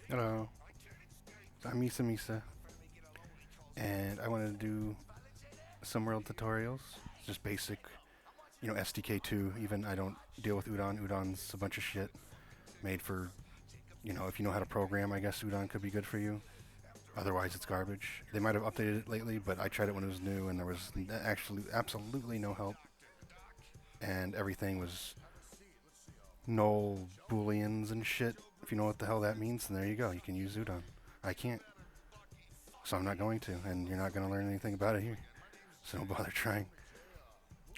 Hello, I'm Misa, and I wanted to do some world tutorials, just basic, SDK2. Even I don't deal with Udon. Udon's a bunch of shit made for, if you know how to program, I guess Udon could be good for you. Otherwise, it's garbage. They might have updated it lately, but I tried it when it was new, and there was actually absolutely no help, and everything was null booleans and shit. If you know what the hell that means, then there you go. You can use Udon. I can't, so I'm not going to, and you're not going to learn anything about it here. So don't bother trying.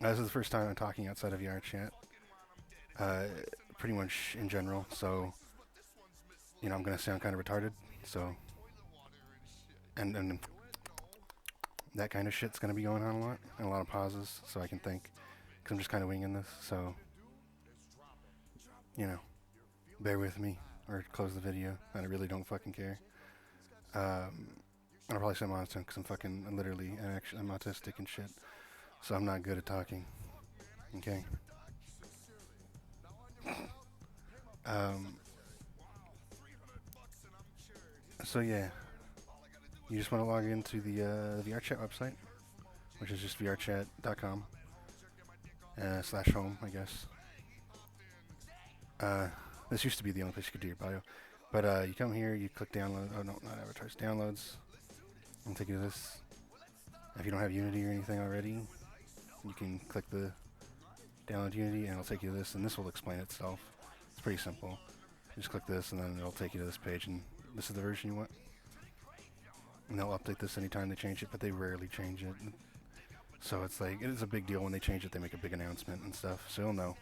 This is the first time I'm talking outside of VRChat, uh, pretty much in general. So, I'm gonna sound kind of retarded. So, and that kind of shit's gonna be going on a lot, and a lot of pauses, so I can think, because I'm just kind of winging this. So, you know, bear with me or close the video. I really don't fucking care. I'll probably say I'm autistic because I'm literally, I'm autistic and shit. So I'm not good at talking. Okay. Um, so yeah, you just want to log into the VRChat website, which is just vrchat.com /home, I guess. This used to be the only place you could do your bio, but you come here, you click download. Oh no, not advertise. Downloads. And take you to this. If you don't have Unity or anything already, you can click the download Unity, and it'll take you to this, and this will explain itself. It's pretty simple. You just click this, and then it'll take you to this page, and this is the version you want. And they'll update this anytime they change it, but they rarely change it. So it's like, it is a big deal when they change it. They make a big announcement and stuff, so you'll know.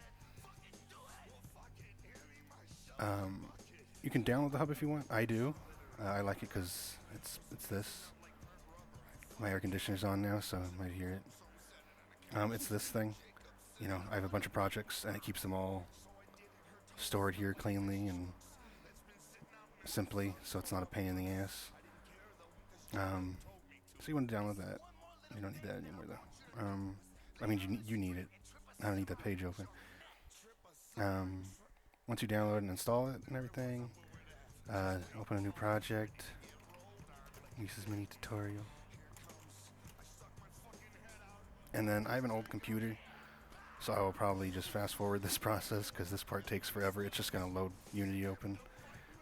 You can download the hub if you want. I do. I like it because it's this. My air conditioner's on now, so I might hear it. It's this thing. I have a bunch of projects, and it keeps them all stored here cleanly and simply, so it's not a pain in the ass. So you want to download that. You don't need that anymore, though. I mean, you need it. I don't need that page open. Once you download and install it and everything, open a new project. Uses mini tutorial. And then I have an old computer, so I will probably just fast forward this process because this part takes forever. It's just going to load Unity open.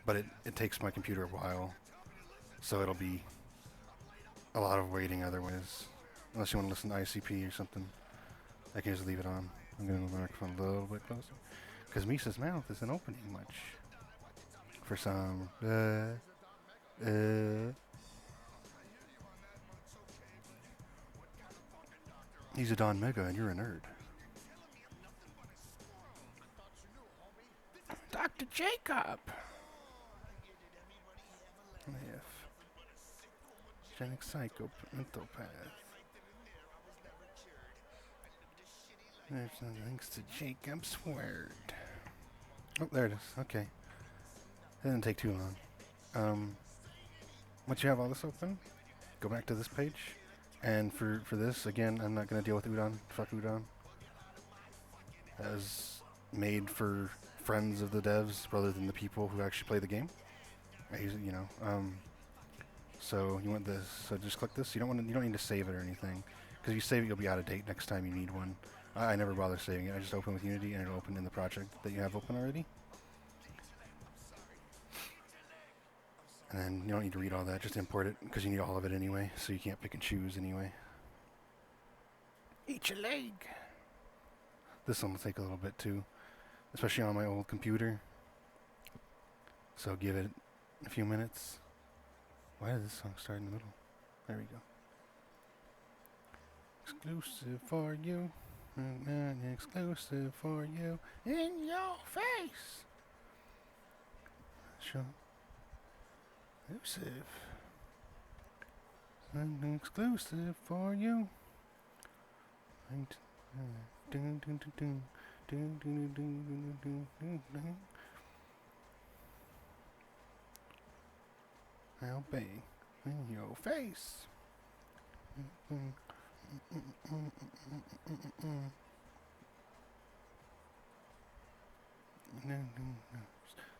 But it takes my computer a while, so it'll be a lot of waiting otherwise. Unless you want to listen to ICP or something, I can just leave it on. I'm going to move the microphone a little bit closer because Misa's mouth isn't opening much for some. He's a Don Mega and you're a nerd. Dr. Jacob! F. Genic psychopath. There's no links to Jacob's word. Oh, there it is. Okay. It didn't take too long. Once you have all this open, go back to this page. And for this, again, I'm not going to deal with Udon. Fuck Udon. As made for friends of the devs rather than the people who actually play the game. So you want this. So just click this. You don't need to save it or anything. Because if you save it, you'll be out of date next time you need one. I never bother saving it. I just open with Unity and it'll open in the project that you have open already. And then you don't need to read all that. Just import it because you need all of it anyway. So you can't pick and choose anyway. Eat your leg. This one will take a little bit too, especially on my old computer. So give it a few minutes. Why did this song start in the middle? There we go. Exclusive for you. Exclusive for you. In your face. Sure. Exclusive. Exclusive for you. I'll be in your face.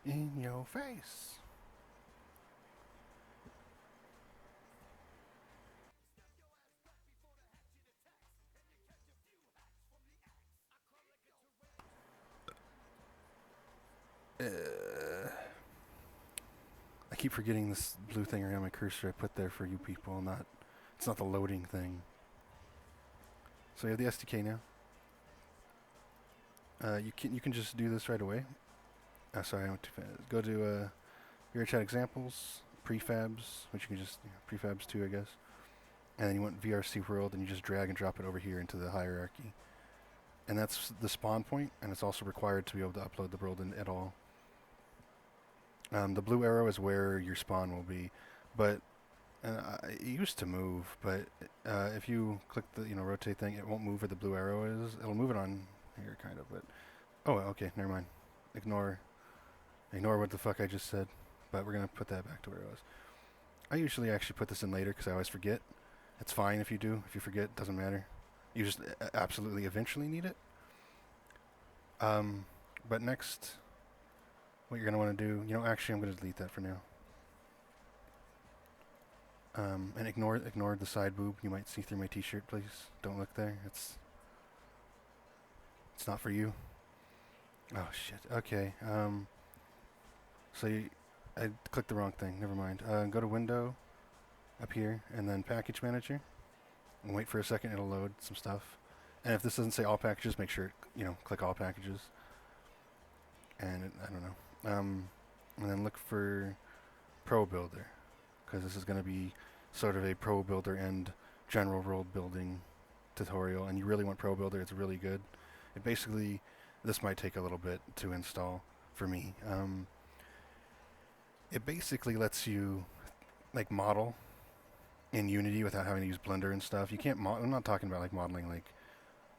In your face. I keep forgetting this blue thing around my cursor I put there for you people, it's not the loading thing. So you have the SDK now. You can just do this right away. Sorry, I went too fast. Go to VRChat examples, prefabs, which you can just, prefabs 2, I guess. And then you want VRC world, and you just drag and drop it over here into the hierarchy. And that's the spawn point, and it's also required to be able to upload the world at all. The blue arrow is where your spawn will be, but it used to move, but if you click the rotate thing, it won't move where the blue arrow is. It'll move it on here, kind of, but oh, okay, never mind. Ignore what the fuck I just said, but we're gonna put that back to where it was. I usually actually put this in later because I always forget. It's fine if you do. If you forget, doesn't matter. You just absolutely eventually need it. But next, what you're gonna want to do, actually, I'm gonna delete that for now. And ignore the side boob. You might see through my t-shirt, please. Don't look there. It's not for you. Oh shit. Okay. So I clicked the wrong thing. Never mind. Go to Window, up here, and then Package Manager. And wait for a second. It'll load some stuff. And if this doesn't say All Packages, make sure click All Packages. And I don't know. And then look for ProBuilder, because this is going to be sort of a ProBuilder and general world building tutorial. And you really want ProBuilder. It's really good. It basically, this might take a little bit to install for me. It basically lets you model in Unity without having to use Blender and stuff. You can't I'm not talking about modeling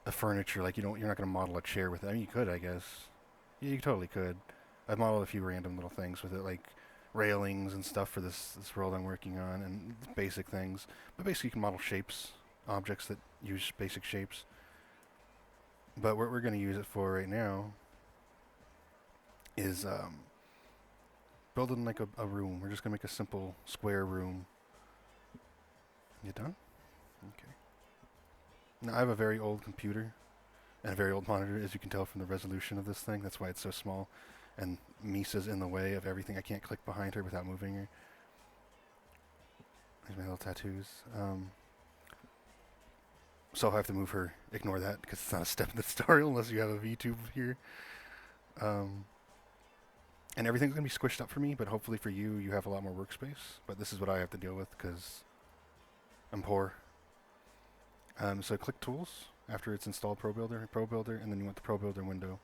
a furniture, you're not going to model a chair with it. I mean, you could, I guess. Yeah, you totally could. I've modeled a few random little things with it, like railings and stuff for this world I'm working on, and basic things. But basically you can model shapes, objects that use basic shapes. But what we're going to use it for right now is building a room. We're just going to make a simple square room. You done? Okay. Now I have a very old computer and a very old monitor, as you can tell from the resolution of this thing. That's why it's so small. And Misa's in the way of everything. I can't click behind her without moving her. There's my little tattoos. So I have to move her. Ignore that, because it's not a step in the tutorial unless you have a VTube here. And everything's going to be squished up for me, but hopefully for you, you have a lot more workspace. But this is what I have to deal with, because I'm poor. So click Tools after it's installed ProBuilder, and then you want the ProBuilder window.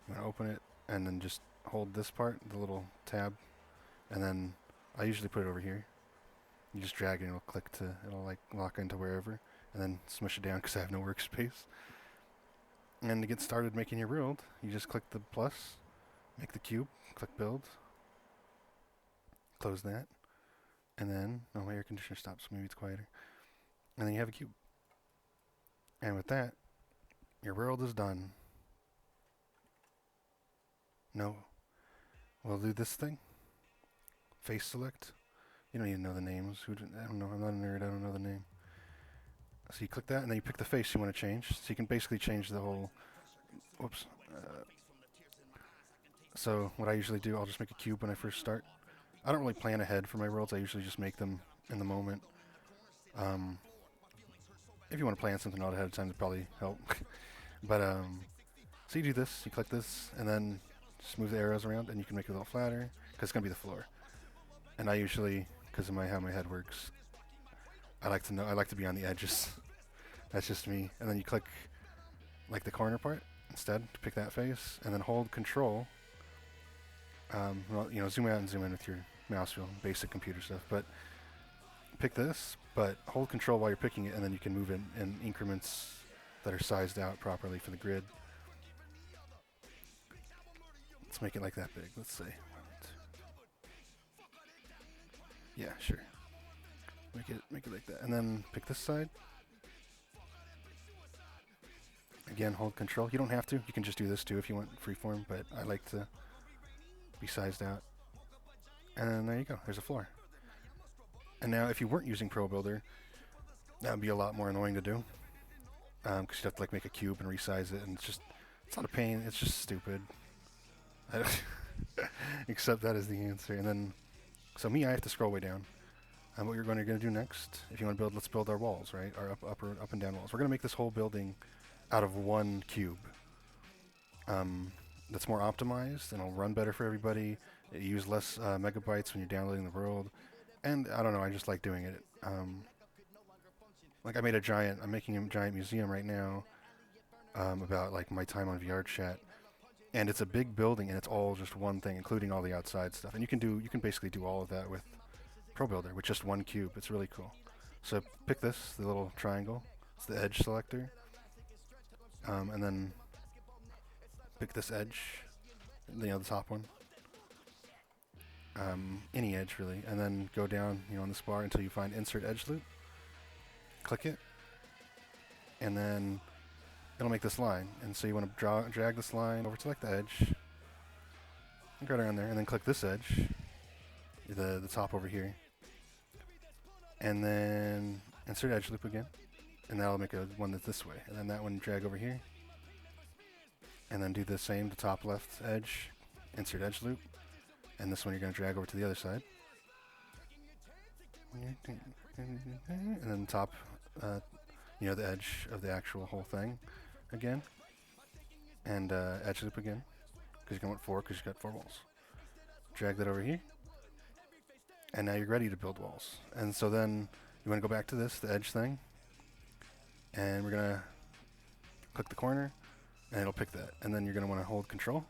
You want to open it, and then just hold this part, the little tab, and then I usually put it over here. You just drag it, and it'll lock into wherever, and then smush it down because I have no workspace. And to get started making your world, you just click the plus, make the cube, click Build, close that, and then, oh, my air conditioner stopped, so maybe it's quieter. And then you have a cube. And with that, your world is done. No. We'll do this thing. Face select. You don't even know the names. I don't know. I'm not a nerd. I don't know the name. So you click that, and then you pick the face you want to change. So you can basically change the whole... Whoops. So what I usually do, I'll just make a cube when I first start. I don't really plan ahead for my worlds. I usually just make them in the moment. If you want to plan something out ahead of time, it'd probably help. But, so you do this, you click this, and then just move the arrows around, and you can make it a little flatter, because it's going to be the floor. And I usually, because of how my head works, I like to be on the edges. That's just me. And then you click, the corner part instead, to pick that face, and then hold Control. Well, zoom out and zoom in with your mouse wheel, basic computer stuff, but pick this, but hold Control while you're picking it, and then you can move it in increments that are sized out properly for the grid. Let's make it like that big. Let's say. Yeah, sure. Make it like that, and then pick this side. Again, hold Control. You don't have to. You can just do this too if you want freeform, but I like to be sized out. And there you go. There's a floor. And now, if you weren't using ProBuilder, that would be a lot more annoying to do, because you'd have to make a cube and resize it, and it's not a pain. It's just stupid. Except that is the answer. And then So me, I have to scroll way down. And what you're going to do next, if you want to build, let's build our walls, right? Our up and down walls. We're going to make this whole building out of one cube. That's more optimized and it'll run better for everybody. It uses less megabytes when you're downloading the world. And I don't know, I just like doing it. Like I'm making a giant museum right now about like my time on VRChat. And it's a big building and it's all just one thing, including all the outside stuff. And you can basically do all of that with ProBuilder with just one cube. It's really cool. So pick this, the little triangle. It's the edge selector. And then pick this edge, the top one. Any edge really. And then go down, on this bar until you find insert edge loop. Click it. And then it'll make this line. And so you want to drag this line over to like the edge. And go down there and then click this edge. The top over here. And then insert edge loop again. And that'll make a one that's this way. And then that one drag over here. And then do the same, the top left edge, insert edge loop. And this one you're going to drag over to the other side. And then top, the edge of the actual whole thing again. And edge loop again. Because you're going to want 4 because you've got 4 walls. Drag that over here. And now you're ready to build walls. And so then you want to go back to this, the edge thing. And we're going to click the corner. And it'll pick that. And then you're going to want to hold control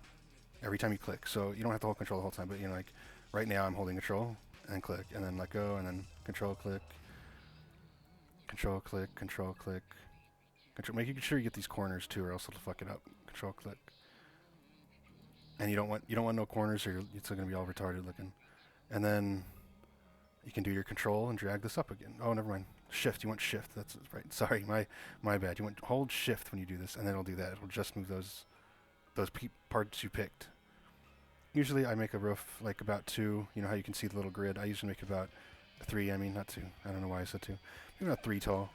every time you click. So you don't have to hold control the whole time. But, like right now I'm holding control and click. And then let go. And then control, click. Control, click. Control, click. Making sure you get these corners too or else it'll fuck it up. Control, click. And you don't want no corners or it's still going to be all retarded looking. And then you can do your control and drag this up again. Oh, never mind. Shift. You want shift. That's right. Sorry, my bad. You want hold shift when you do this, and then it'll do that. It'll just move those parts you picked. Usually, I make a roof like about 2. You know how you can see the little grid. I usually make about 3. I mean, not 2. I don't know why I said 2. Maybe about 3 tall.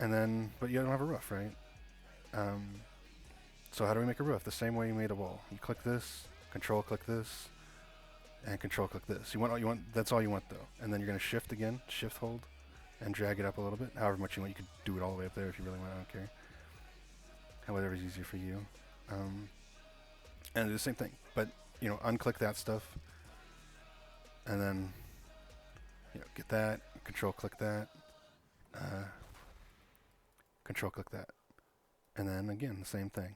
And then, but you don't have a roof, right? So how do we make a roof? The same way you made a wall. You click this, control click this, and control click this. That's all you want though. And then you're going to shift again, shift hold, and drag it up a little bit. However much you want, you could do it all the way up there if you really want. I don't care. Whatever's easier for you. And do the same thing, but unclick that stuff, and then get that. Control click that. Control click that, and then again the same thing.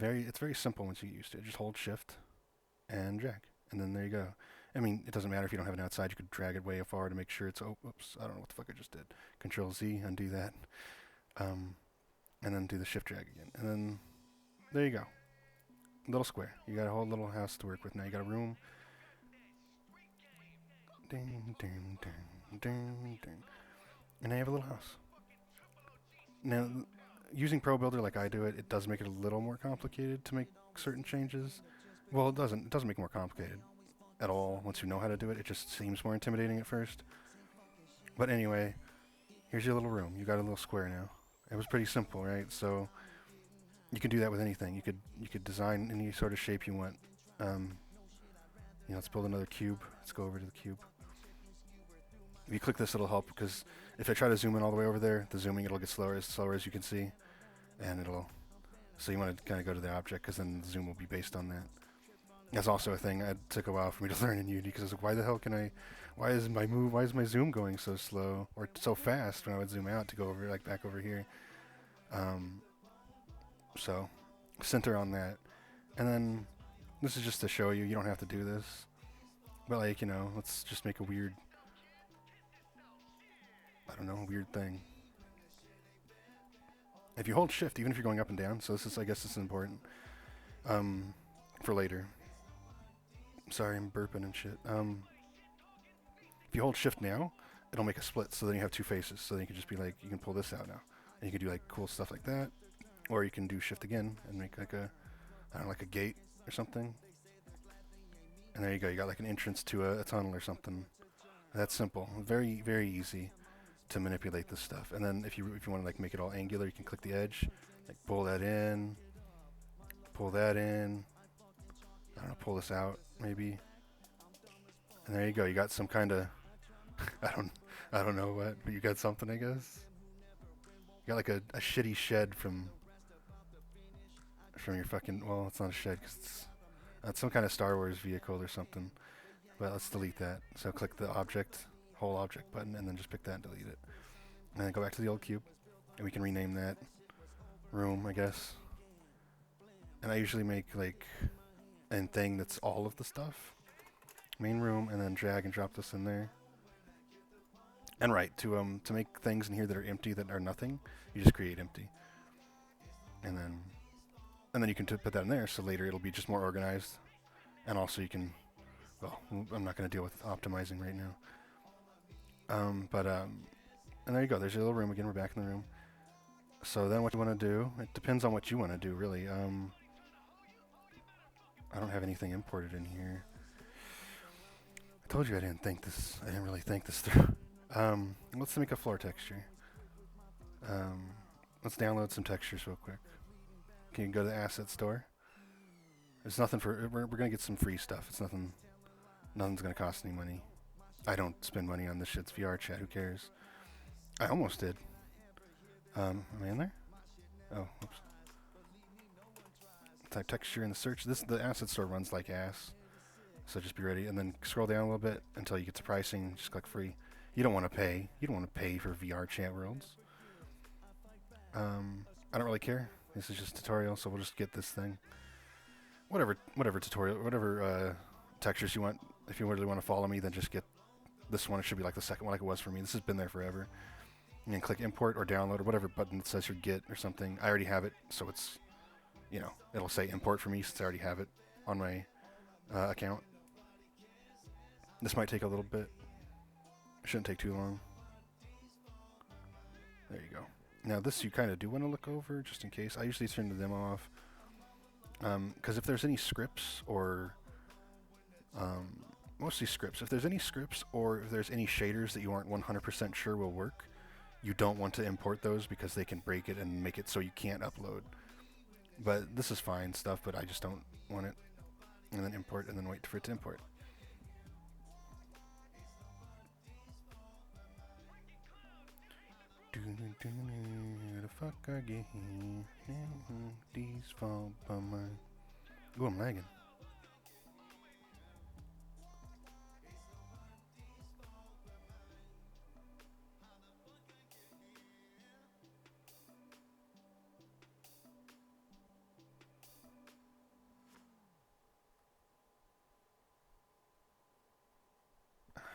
It's very simple once you get used to it. Just hold shift and drag. And then there you go. I mean, it doesn't matter if you don't have an outside. You could drag it way far to make sure it's... Oh, oops. I don't know what the fuck I just did. Control Z, undo that. And then do the shift drag again. And then there you go. Little square. You got a whole little house to work with now. You got a room. Ding, ding, ding, ding, ding. And now you have a little house. Now, using ProBuilder like I do it does make it a little more complicated to make certain changes. Well, it doesn't make it more complicated at all once you know how to do it. It just seems more intimidating at first. But anyway, here's your little room. You got a little square now. It was pretty simple, right? So you can do that with anything. You could design any sort of shape you want. Let's build another cube. Let's go over to the cube. If you click this, it'll help because if I try to zoom in all the way over there, the zooming it'll get slower as you can see, and so you want to kind of go to the object because then the zoom will be based on that. That's also a thing that took a while for me to learn in Unity because I was like, why the hell why is my zoom going so slow or so fast when I would zoom out to go over back over here? So center on that, and then this is just to show you don't have to do this, but let's just make a weird thing. If you hold shift, even if you're going up and down, so I guess this is important for later. Sorry, I'm burping and shit. If you hold shift now, it'll make a split, so then you have 2 faces. So then you can just be you can pull this out now, and you can do cool stuff like that, or you can do shift again and make a gate or something. And there you go. You got an entrance to a tunnel or something. That's simple. Very, very easy to manipulate this stuff. And then if you want to make it all angular, you can click the edge, pull that in, I don't know, pull this out maybe, And there you go. You got some kind of I don't know what, but you got something, I guess. You got like a shitty shed from your fucking. Well, it's not a shed because it's some kind of Star Wars vehicle or something. But let's delete that. So click the object, whole object button, and then just pick that and delete it. And then go back to the old cube, and we can rename that room, I guess. And I usually make like a thing that's all of the stuff. Main room, and then drag and drop this in there. And right, to make things in here that are empty, that are nothing, you just create empty. And then you can put that in there, so later it'll be just more organized. And also you can, well, I'm not going to deal with optimizing right now. And there you go, there's your little room again, we're back in the room. So then what you want to do, it depends on what you want to do, really. I don't have anything imported in here. I told you I didn't really think this through. Let's make a floor texture. Let's download some textures real quick. Can you go to the asset store? There's nothing we're gonna get some free stuff. It's nothing's gonna cost any money. I don't spend money on this shit. It's VRChat, who cares? I almost did. Am I in there? Oh, whoops. Type texture in the search. The asset store runs like ass. So just be ready, and then scroll down a little bit until you get to pricing. Just click free. You don't want to pay. You don't want to pay for VRChat worlds. I don't really care. This is just a tutorial, so we'll just get this thing. Whatever textures you want. If you really want to follow me, then just get this one. It should be like the second one, like it was for me. This has been there forever. And then click import or download or whatever button that says your get or something. I already have it, so it's, it'll say import for me since I already have it on my account. This might take a little bit. It shouldn't take too long. There you go. Now this you kind of do want to look over just in case. I usually turn the demo off. Because if there's any scripts or mostly scripts, if there's any scripts or if there's any shaders that you aren't 100% sure will work, you don't want to import those because they can break it and make it so you can't upload. But this is fine stuff, but I just don't want it. And then import and then wait for it to import. The fuck I get here? These fall by mine. Ooh, I'm lagging.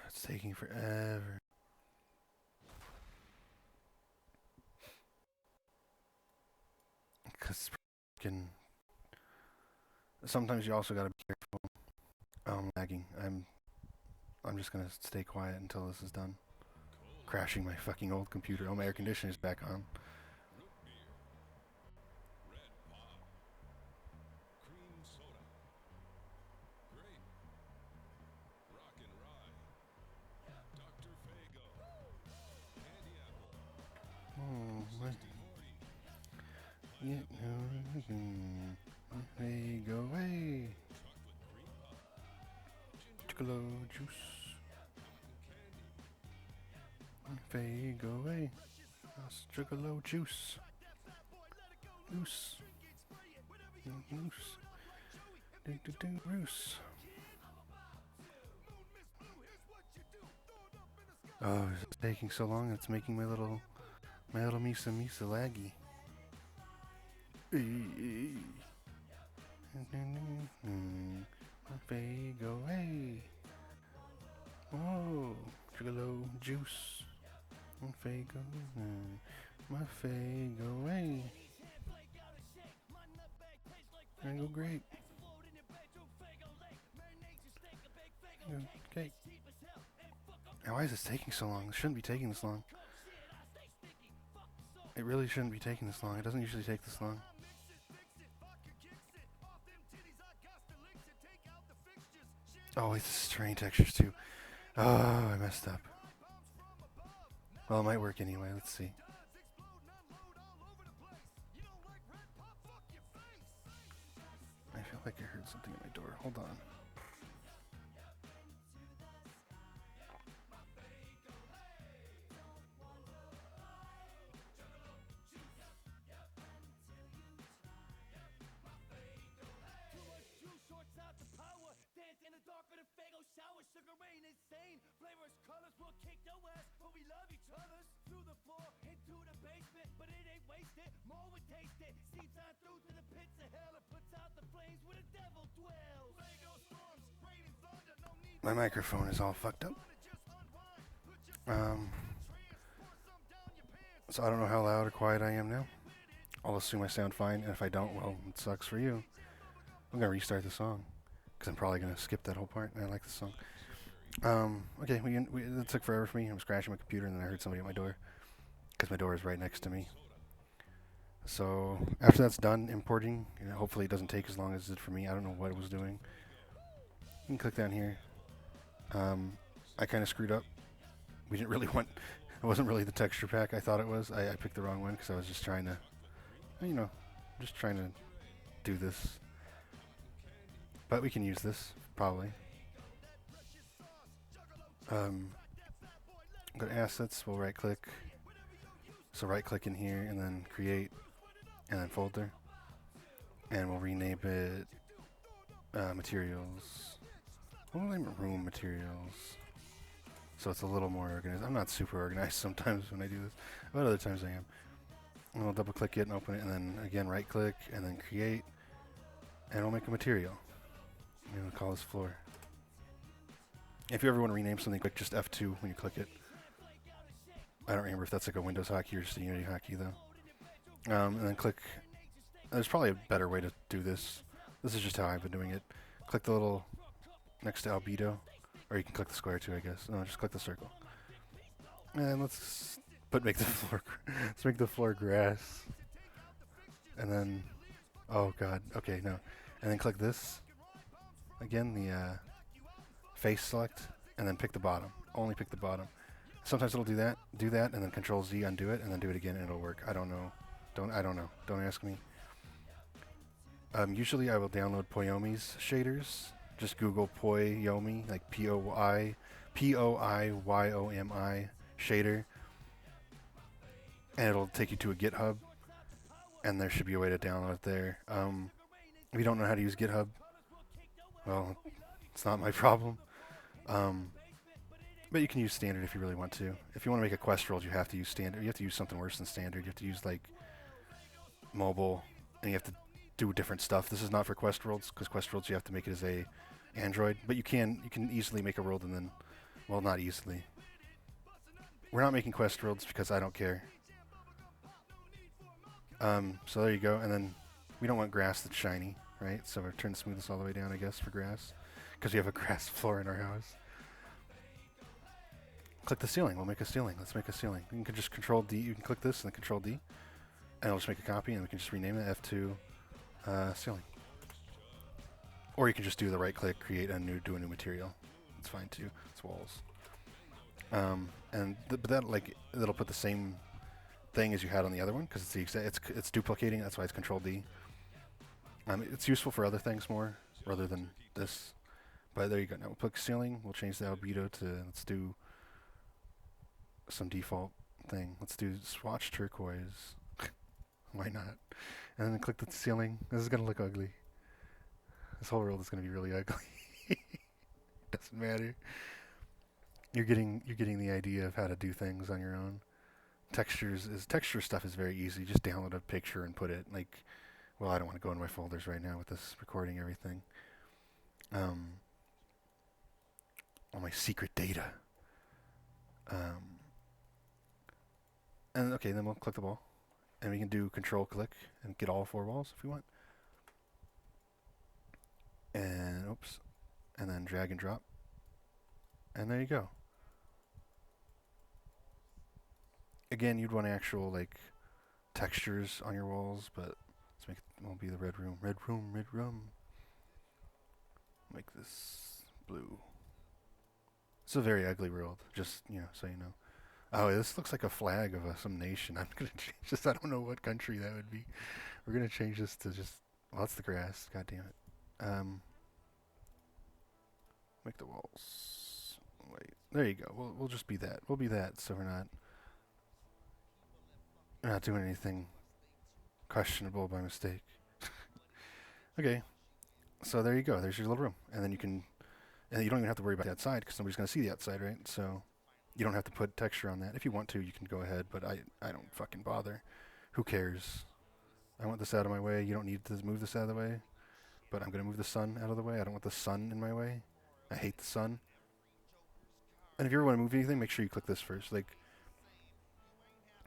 It's taking forever. Cause sometimes you also gotta be careful. I'm lagging. I'm just gonna stay quiet until this is done. Crashing my fucking old computer. Oh, my air conditioner's back on. Oh, what? Yeah, hey, go away. Juggalo juice. Hey, go away. That's Juggalo juice. Loose. Loose. Loose. Oh, it's taking so long. It's making my little Misa laggy. Hey, go away. Oh, Juggalo juice. Hey, go my fay go away. Mango grape. Okay. Now, why is this taking so long? It shouldn't be taking this long. It really shouldn't be taking this long. It doesn't usually take this long. Oh, wait, this is terrain textures too. Oh, I messed up. Well, it might work anyway. Let's see. I feel like I heard something at my door. Hold on. My microphone is all fucked up. So I don't know how loud or quiet I am now. I'll assume I sound fine, and if I don't, well, it sucks for you. I'm gonna restart the song, because I'm probably gonna skip that whole part, and I like the song. Okay, it took forever for me. I was crashing my computer, and then I heard somebody at my door, because my door is right next to me. So after that's done importing, hopefully it doesn't take as long as it did for me. I don't know what it was doing. You can click down here. I kind of screwed up. We didn't really want. It wasn't really the texture pack I thought it was. I picked the wrong one because I was just trying to, just trying to do this. But we can use this probably. Go to assets. We'll right click. So right click in here and then create, and then folder, and we'll rename it materials. We'll name it room materials. So it's a little more organized. I'm not super organized sometimes when I do this, but other times I am. And we'll double click it and open it, and then again right click and then create, and we'll make a material. And we'll call this floor. If you ever want to rename something, click just F2 when you click it. I don't remember if that's like a Windows hotkey or just a Unity hotkey though. And then click. There's probably a better way to do this. This is just how I've been doing it. Click the little next to albedo, or you can click the square too, I guess. No, just click the circle. And let's make the floor. Let's make the floor grass. And then, oh god, okay, no. And then click this. Again, the face select, and then pick the bottom. Only pick the bottom. Sometimes it'll do that, and then Control Z, undo it, and then do it again, and it'll work. I don't know. I don't know. Don't ask me. Usually I will download Poyomi's shaders. Just Google Poyomi, like Poiyyomi shader, and it'll take you to a GitHub, and there should be a way to download it there. If you don't know how to use GitHub, well, it's not my problem. But you can use standard if you really want to. If you want to make a quest world, you have to use standard. You have to use something worse than standard. You have to use like mobile, and you have to do different stuff. This is not for quest worlds, because quest worlds you have to make it as a Android. But you can easily make a world and then, well, not easily. We're not making quest worlds because I don't care. So there you go. And then we don't want grass that's shiny, right? So we're turning smoothness all the way down, I guess, for grass, because we have a grass floor in our house. Click the ceiling. We'll make a ceiling. Let's make a ceiling. You can just Control D. You can click this and then Control D, and it'll just make a copy, and we can just rename it F2 ceiling. Or you can just do the right click, create a new, do a new material. It's fine too. It's walls. But that it'll put the same thing as you had on the other one, because it's duplicating. That's why it's Control D. It's useful for other things more rather than this. But there you go. Now we'll click ceiling. We'll change the albedo to, let's do some default thing. Let's do swatch turquoise. Why not? And then click the ceiling. This is gonna look ugly. This whole world is gonna be really ugly. Doesn't matter. You're getting the idea of how to do things on your own. Texture stuff is very easy. Just download a picture and put it like. Well, I don't want to go in my folders right now with this recording everything. All my secret data. And okay, then we'll click the wall, and we can do Control click and get all 4 walls if we want. And oops, and then drag and drop, and there you go. Again, you'd want actual like textures on your walls, but let's make it. Won't be the red room. Red room. Red room. Make this blue. It's a very ugly world. Just so you know. Oh, this looks like a flag of some nation. I'm gonna change this. I don't know what country that would be. We're gonna change this to just. Well, that's the grass. God damn it. Make the walls. Wait. There you go. We'll just be that. We'll be that. So we're not doing anything questionable by mistake. Okay. So there you go. There's your little room, and then you can. And you don't even have to worry about the outside because nobody's gonna see the outside, right? So. You don't have to put texture on that. If you want to, you can go ahead, but I don't fucking bother. Who cares? I want this out of my way. You don't need to move this out of the way, but I'm going to move the sun out of the way. I don't want the sun in my way. I hate the sun. And if you ever want to move anything, make sure you click this first. Like,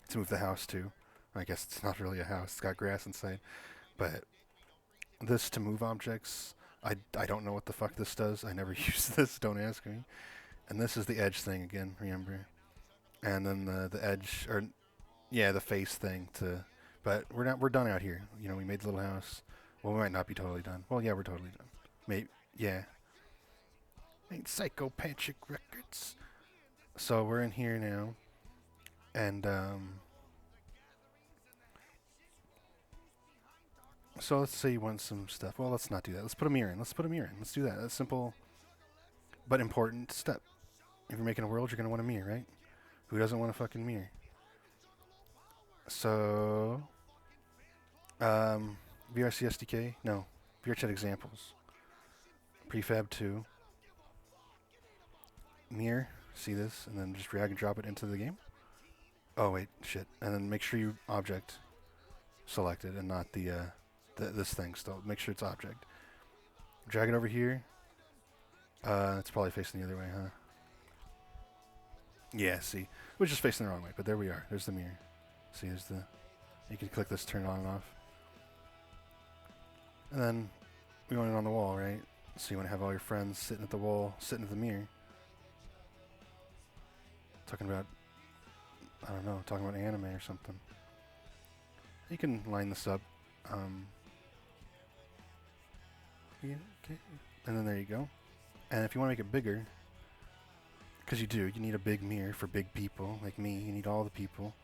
to move the house too. I guess it's not really a house. It's got grass inside. But this to move objects, I don't know what the fuck this does. I never use this. Don't ask me. And this is the edge thing again, remember? And then the edge, or yeah, the face thing to. But we're done out here. You know, we made the little house. Well, we might not be totally done. Well, yeah, we're totally done. Maybe, yeah. Ain't Psychopathic Records. So we're in here now, and so let's say you want some stuff. Well, let's not do that. Let's put a mirror in. Let's put a mirror in. Let's do that. That's a simple but important step. If you're making a world, you're gonna want a mirror, right? Who doesn't want a fucking mirror? So, VRC SDK? No, VRChat examples. Prefab 2. Mirror. See this, and then just drag and drop it into the game. Oh wait, shit. And then make sure you object selected and not this thing still. Make sure it's object. Drag it over here. It's probably facing the other way, huh? Yeah, see. We're just facing the wrong way, but there we are. There's the mirror. See, there's the... You can click this, turn it on and off. And then we want it on the wall, right? So you want to have all your friends sitting at the wall, sitting at the mirror. Talking about, I don't know, talking about anime or something. You can line this up. Yeah, okay. And then there you go. And if you want to make it bigger, because you need a big mirror for big people like me. You need all the people.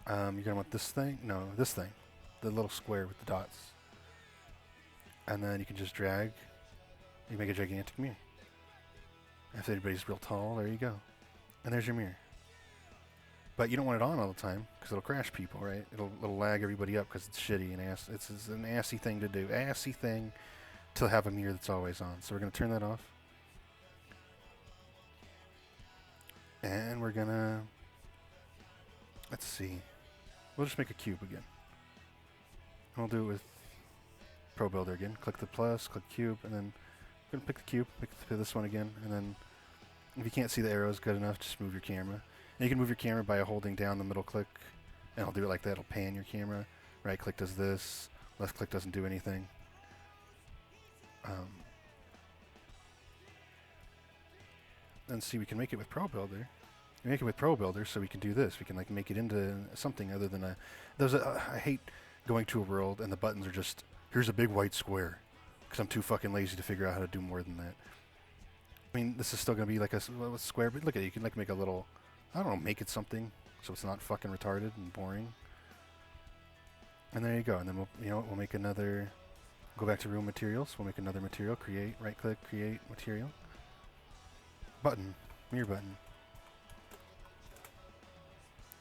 You're going to want this thing? No, this thing. The little square with the dots. And then you can just drag. You make a gigantic mirror. If anybody's real tall, there you go. And there's your mirror. But you don't want it on all the time, because it'll crash people, right? It'll lag everybody up because it's shitty and it's an assy thing to do. Assy thing to have a mirror that's always on. So we're going to turn that off. And we're going to... Let's see. We'll just make a cube again. And we'll do it with ProBuilder again. Click the plus, click cube, and then we're going to pick the cube, pick this one again, and then if you can't see the arrows good enough, just move your camera. And you can move your camera by holding down the middle click, and I'll do it like that. It'll pan your camera. Right click does this. Left click doesn't do anything. And see, we can make it with ProBuilder. We make it with ProBuilder, so we can do this. We can like make it into something other than a. I hate going to a world and the buttons are just here's a big white square, because I'm too fucking lazy to figure out how to do more than that. I mean, this is still gonna be like a square, but look at it. You can like make a little. I don't know, make it something so it's not fucking retarded and boring. And there you go. And then we'll make another. Go back to room materials. We'll make another material. Create. Right click. Create material. Button. Mirror button.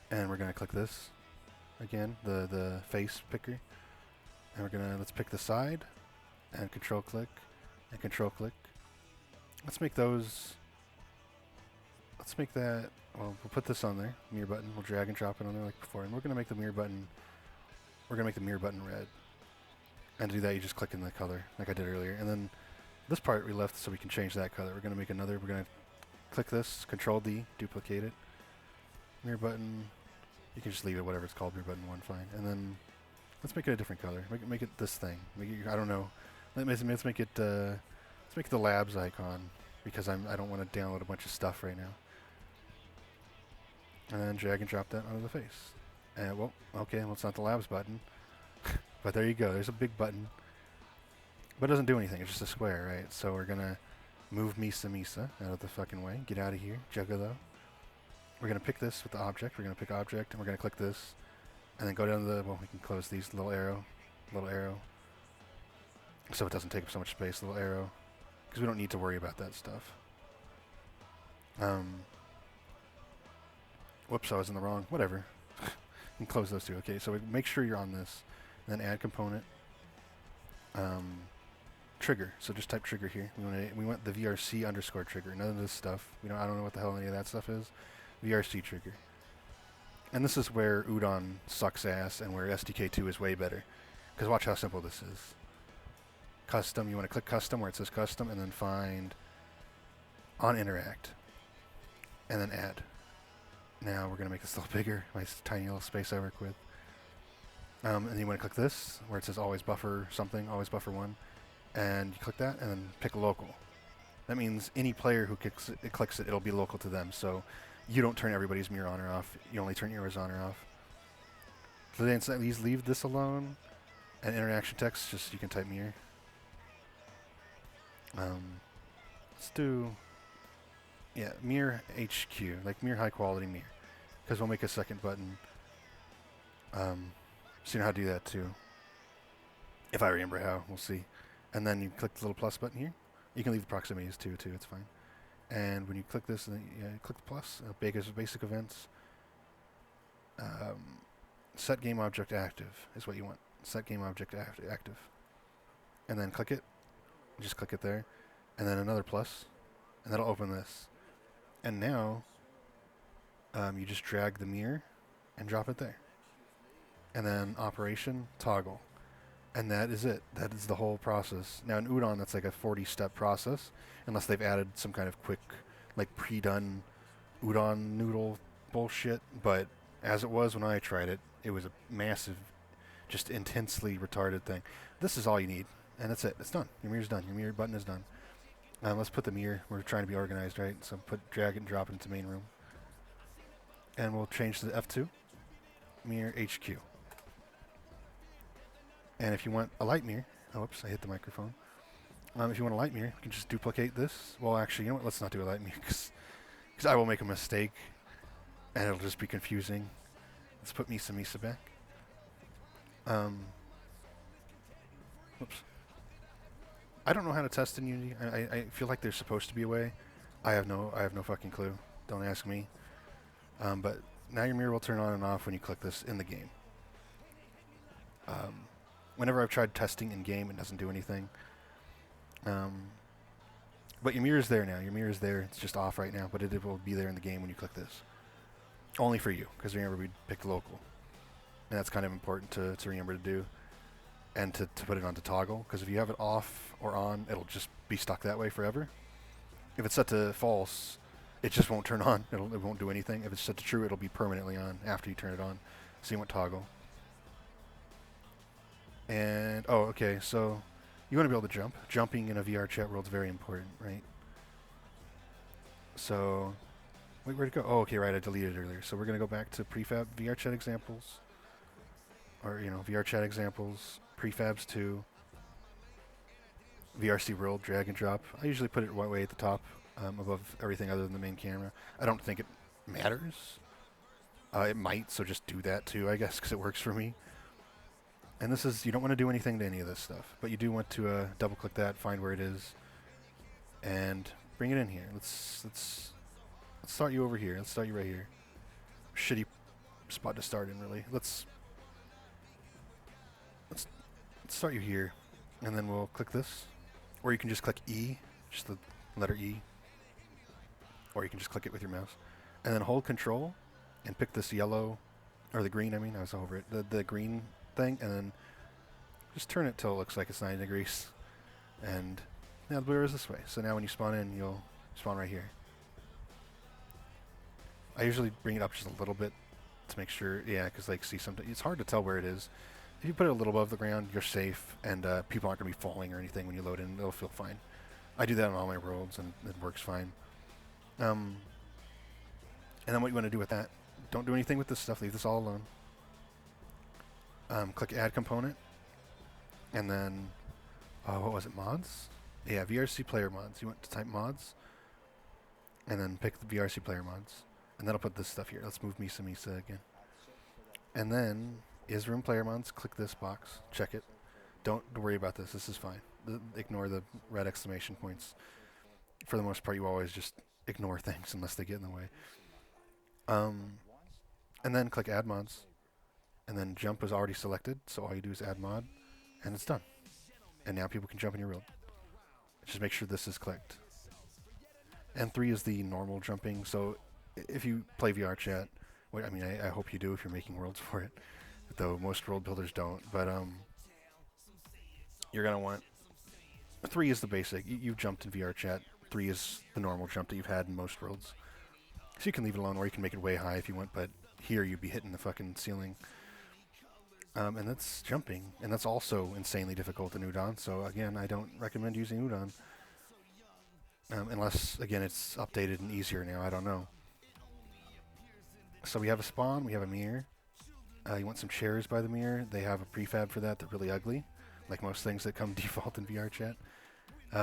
And we're gonna click this again, the face picker. And let's pick the side and control click and control click. Let's make those. Let's make that. Well, we'll put this on there. Mirror button. We'll drag and drop it on there like before. And we're gonna make the mirror button. We're gonna make the mirror button red. And to do that, you just click in the color like I did earlier. And then this part we left so we can change that color. We're gonna make another. We're gonna click this. Control D. Duplicate it. Mirror button. You can just leave it whatever it's called. Mirror button 1, fine. And then let's make it a different color. Make it this thing. I don't know. Let's make it. Let's make it the labs icon because I don't want to download a bunch of stuff right now. And then drag and drop that onto the face. And well, okay, well it's not the labs button, but there you go. There's a big button, but it doesn't do anything. It's just a square, right? So we're gonna move Misa out of the fucking way. Get out of here, Juggalo. We're gonna pick this with the object. We're gonna pick object, and we're gonna click this, and then go down to the. Well, we can close these little arrow, so it doesn't take up so much space. Little arrow, because we don't need to worry about that stuff. Whoops, I was in the wrong. Whatever. And close those two. Okay, so make sure you're on this. And then add component. Trigger. So just type trigger here. We want the VRC underscore trigger. None of this stuff. I don't know what the hell any of that stuff is. VRC trigger. And this is where Udon sucks ass and where SDK2 is way better. Because watch how simple this is. Custom. You want to click custom where it says custom and then find on interact. and then add. Now we're going to make this a little bigger, my tiny little space I work with. And you want to click this, where it says always buffer something, always buffer 1, and you click that, and then pick local. That means any player who clicks it, it'll be local to them, so you don't turn everybody's mirror on or off, you only turn yours on or off. So then please leave this alone, and interaction text, just you can type mirror. Let's do, yeah, mirror HQ, like mirror high quality mirror, because we'll make a second button. So you know how to do that too. If I remember how, we'll see. And then you click the little plus button here. You can leave the proximities too, it's fine. And when you click this, and you click the plus, basic events. Set game object active is what you want. Set game object active. And then click it. Just click it there. And then another plus, and that'll open this. And now, you just drag the mirror and drop it there. And then operation, toggle. And that is it. That is the whole process. Now in Udon, that's like a 40-step process, unless they've added some kind of quick, like pre-done Udon noodle bullshit. But as it was when I tried it, it was a massive, just intensely retarded thing. This is all you need, and that's it. It's done. Your mirror's done. Your mirror button is done. Let's put the mirror. We're trying to be organized, right? So drag it and drop it into main room. And we'll change to the F2. Mirror HQ. And if you want a light mirror, oh, whoops, I hit the microphone. If you want a light mirror, you can just duplicate this. Well, actually, you know what? Let's not do a light mirror, because I will make a mistake, and it'll just be confusing. Let's put Misa back. Whoops. I don't know how to test in Unity. I feel like there's supposed to be a way. I have no fucking clue. Don't ask me. But now your mirror will turn on and off when you click this in the game. Whenever I've tried testing in game, it doesn't do anything. But your mirror is there now. Your mirror is there. It's just off right now, but it will be there in the game when you click this. Only for you, because remember we picked local. And that's kind of important to remember to do. And to put it onto toggle, because if you have it off or on, it'll just be stuck that way forever. If it's set to false, it just won't turn on. It won't do anything. If it's set to true, it'll be permanently on after you turn it on. So you want toggle. And, oh, okay, so you want to be able to jump. Jumping in a VRChat world is very important, right? So, wait, where'd it go? Oh, okay, right, I deleted it earlier. So we're going to go back to prefab VRChat examples. Or, VRChat examples, prefabs 2, VRC world, drag and drop. I usually put it way at the top, above everything other than the main camera. I don't think it matters. It might, so just do that too, I guess, because it works for me. And this is, you don't want to do anything to any of this stuff, but you do want to double click that, find where it is, and bring it in here. Let's start you over here. Let's start you right here. Shitty spot to start in, really. Let's start you here, and then we'll click this, or you can just click E, just the letter E, or you can just click it with your mouse, and then hold Control and pick this yellow, or the green. I was over it. The green thing, and then just turn it till it looks like it's 90 degrees. And now the blue is this way. So now when you spawn in, you'll spawn right here. I usually bring it up just a little bit to make sure, yeah, because like see something. It's hard to tell where it is. If you put it a little above the ground, you're safe, and people aren't going to be falling or anything when you load in. It'll feel fine. I do that on all my worlds, and it works fine. And then what you want to do with that, don't do anything with this stuff. Leave this all alone. Click Add Component, and then, what was it, mods? Yeah, VRC player mods. You want to type mods, and then pick the VRC player mods, and that'll put this stuff here. Let's move Misa again. And then, is room player mods, click this box, check it. Don't worry about this, this is fine. Ignore the red exclamation points. For the most part, you always just ignore things unless they get in the way. And then click Add Mods. And then jump is already selected, so all you do is add mod, and it's done. And now people can jump in your world. Just make sure this is clicked. And 3 is the normal jumping, so if you play VRChat, I hope you do if you're making worlds for it, though most world builders don't, but you're going to want... 3 is the basic. You've jumped in VRChat. 3 is the normal jump that you've had in most worlds. So you can leave it alone, or you can make it way high if you want, but here you'd be hitting the fucking ceiling. And that's jumping, and that's also insanely difficult in Udon, so again, I don't recommend using Udon. Unless, again, it's updated and easier now, I don't know. So we have a spawn, we have a mirror. You want some chairs by the mirror. They have a prefab for that. They're really ugly, like most things that come default in VRChat.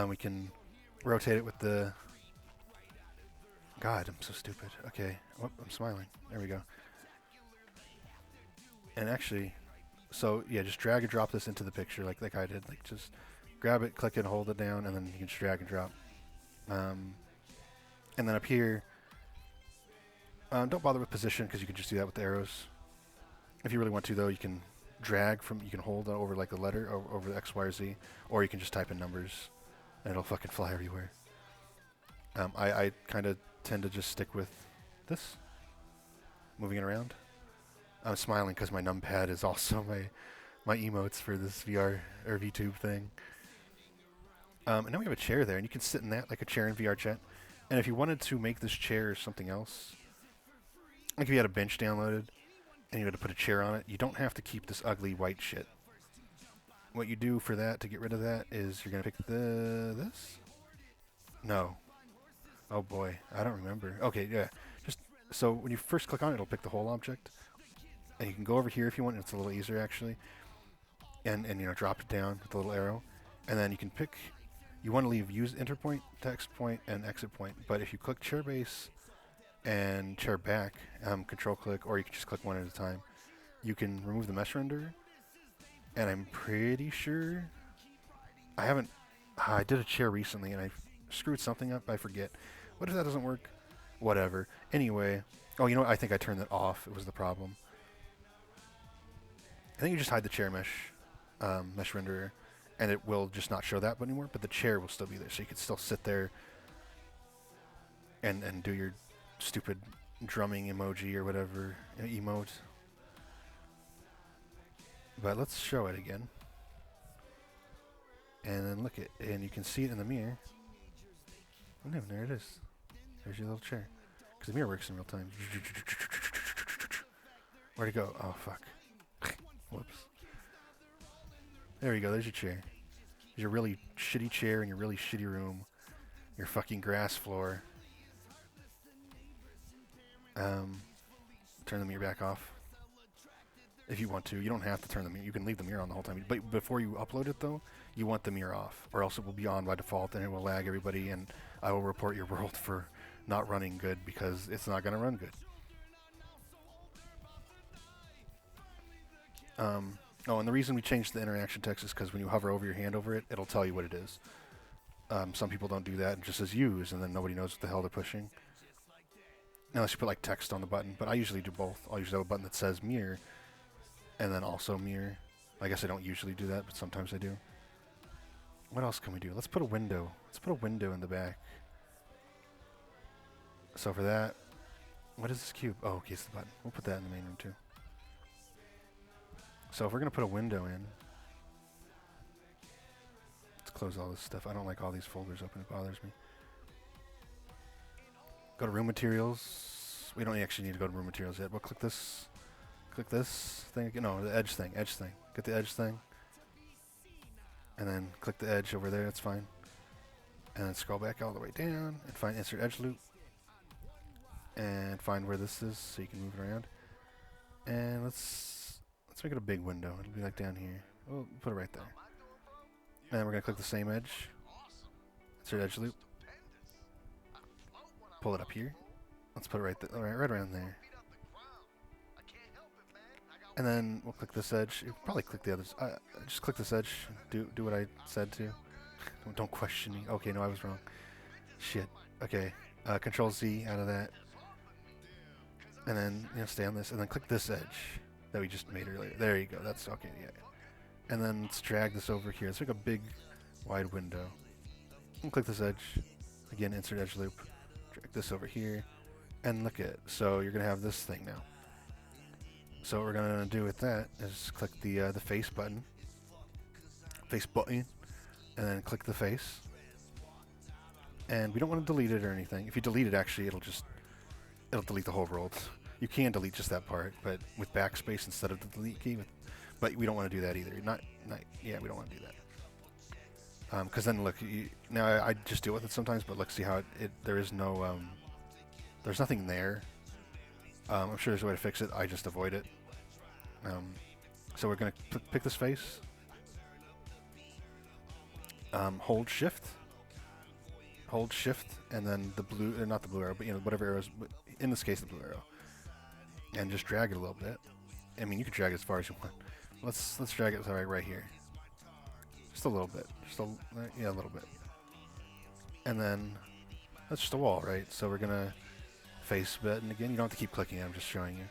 We can rotate it with the... God, I'm so stupid. Okay, oh, I'm smiling. There we go. And actually, so yeah, just drag and drop this into the picture like I did. Like just grab it, click it, hold it down, and then you can just drag and drop. And then up here, don't bother with position because you can just do that with the arrows. If you really want to, though, you can drag from, you can hold over like the letter over the X, Y, or Z, or you can just type in numbers, and it'll fucking fly everywhere. I kind of tend to just stick with this, moving it around. I'm smiling because my numpad is also my emotes for this VR or VTube thing. And now we have a chair there, and you can sit in that like a chair in VRChat. And if you wanted to make this chair something else, like if you had a bench downloaded and you had to put a chair on it, you don't have to keep this ugly white shit. What you do for that, to get rid of that, is you're going to pick this? No. Oh boy, I don't remember. Okay, yeah. Just so when you first click on it, it'll pick the whole object. And you can go over here if you want. It's a little easier, actually. And you know, drop it down with the little arrow. And then you can pick... You want to leave use enter point, text point, and exit point. But if you click chair base and chair back, control click, or you can just click one at a time, you can remove the mesh renderer. And I'm pretty sure... I haven't... I did a chair recently, and I screwed something up. I forget. What if that doesn't work? Whatever. Anyway... Oh, you know what? I think I turned that off. It was the problem. I think you just hide the chair mesh renderer, and it will just not show that anymore, but the chair will still be there, so you can still sit there and do your stupid drumming emoji or whatever, emote. But let's show it again. And then look and you can see it in the mirror. Oh no, there it is. There's your little chair. Because the mirror works in real time. Where'd it go? Oh, fuck. Whoops. There you go, there's your chair. There's your really shitty chair in your really shitty room. Your fucking grass floor. Turn the mirror back off. If you want to. You don't have to turn the mirror. You can leave the mirror on the whole time. But before you upload it, though, you want the mirror off. Or else it will be on by default and it will lag everybody, and I will report your world for not running good because it's not going to run good. Oh, and the reason we changed the interaction text is because when you hover over your hand over it, it'll tell you what it is. Some people don't do that and just says use, and then nobody knows what the hell they're pushing. Unless you put like text on the button, but I usually do both. I'll usually have a button that says mirror, and then also mirror. I guess I don't usually do that, but sometimes I do. What else can we do? Let's put a window. Let's put a window in the back. So for that, what is this cube? Oh, okay, it's the button. We'll put that in the main room too. So if we're going to put a window in, let's close all this stuff. I don't like all these folders open. It bothers me. Go to room materials. We don't actually need to go to room materials yet. We'll click this thing again. No, the edge thing. Get the edge thing. And then click the edge over there. That's fine. And then scroll back all the way down and find insert edge loop. And find where this is so you can move it around. And let's make it a big window. It'll be like down here. We'll put it right there. And then we're going to click the same edge. Insert edge loop. Pull it up here. Let's put it right around there. And then we'll click this edge. You'll probably click the others. Just click this edge. Do what I said to. Don't question me. Okay, no, I was wrong. Shit. Okay. Control Z out of that. And then stay on this. And then click this edge that we just made earlier. There you go. That's okay. Yeah. And then let's drag this over here. Let's make a big, wide window. And click this edge. Again, insert edge loop. Drag this over here. And look at it. So you're going to have this thing now. So what we're going to do with that is click the face button. Face button. And then click the face. And we don't want to delete it or anything. If you delete it, actually, it'll delete the whole world. You can delete just that part, but with backspace instead of the delete key. But we don't want to do that either. Yeah, we don't want to do that. Because then look, now I just deal with it sometimes, but look, see how there is no, there's nothing there. I'm sure there's a way to fix it. I just avoid it. So we're gonna pick this face. Hold shift, and then the blue, not the blue arrow, but whatever arrows. In this case, the blue arrow, and just drag it a little bit. I mean, you can drag it as far as you want. Let's drag it right here, just a little bit, yeah, a little bit, and then that's just a wall, right? So we're gonna face button again. You don't have to keep clicking it. I'm just showing you,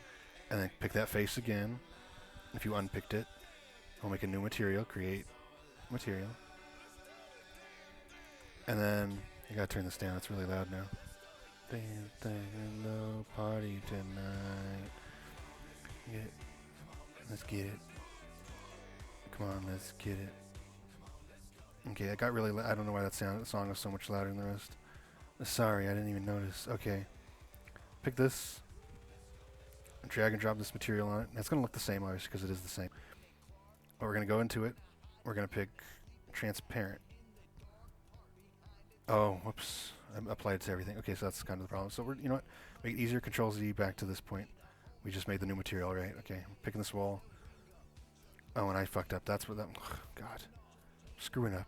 and then pick that face again. If you unpicked it, we'll make a new material. Create material. And then you gotta turn this down. It's really loud now. No party tonight. Let's get it. Come on, let's get it. Okay, it got really. I don't know why that song was so much louder than the rest. Sorry, I didn't even notice. Okay, pick this. Drag and drop this material on it. It's gonna look the same, obviously, because it is the same. But we're gonna go into it. We're gonna pick transparent. Oh, whoops. I applied it to everything. Okay, so that's kind of the problem. So you know what? Make it easier. Control Z back to this point. We just made the new material, right? Okay, I'm picking this wall. Oh, and I fucked up. That's what that. Oh, God, screwing up.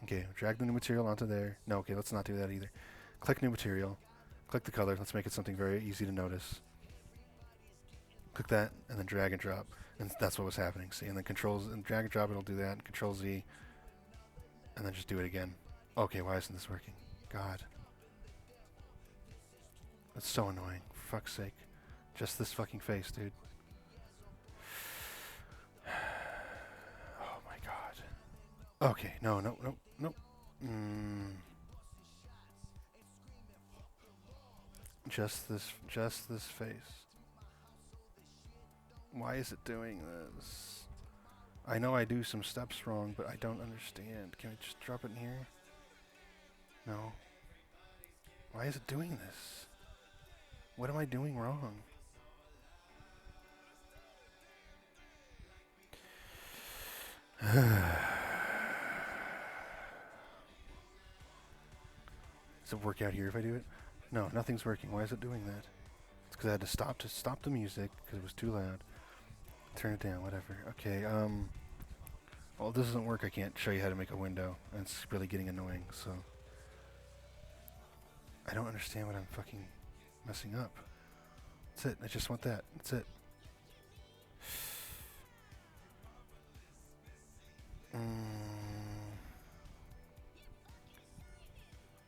Okay, drag the new material onto there. No, okay, let's not do that either. Click new material. Click the color. Let's make it something very easy to notice. Click that, and then drag and drop. And that's what was happening. See, and then drag and drop. It'll do that. And Control Z, and then just do it again. Okay, why isn't this working? God. That's so annoying. For fuck's sake. Just this fucking face, dude. Oh my God. Okay, no. Just this face. Why is it doing this? I know I do some steps wrong, but I don't understand. Can we just drop it in here? No. Why is it doing this? What am I doing wrong? Does it work out here if I do it? No, nothing's working. Why is it doing that? It's because I had to stop the music because it was too loud. Turn it down, whatever. Okay, well, if this doesn't work, I can't show you how to make a window. And it's really getting annoying, so. I don't understand what I'm fucking messing up. That's it. I just want that. That's it.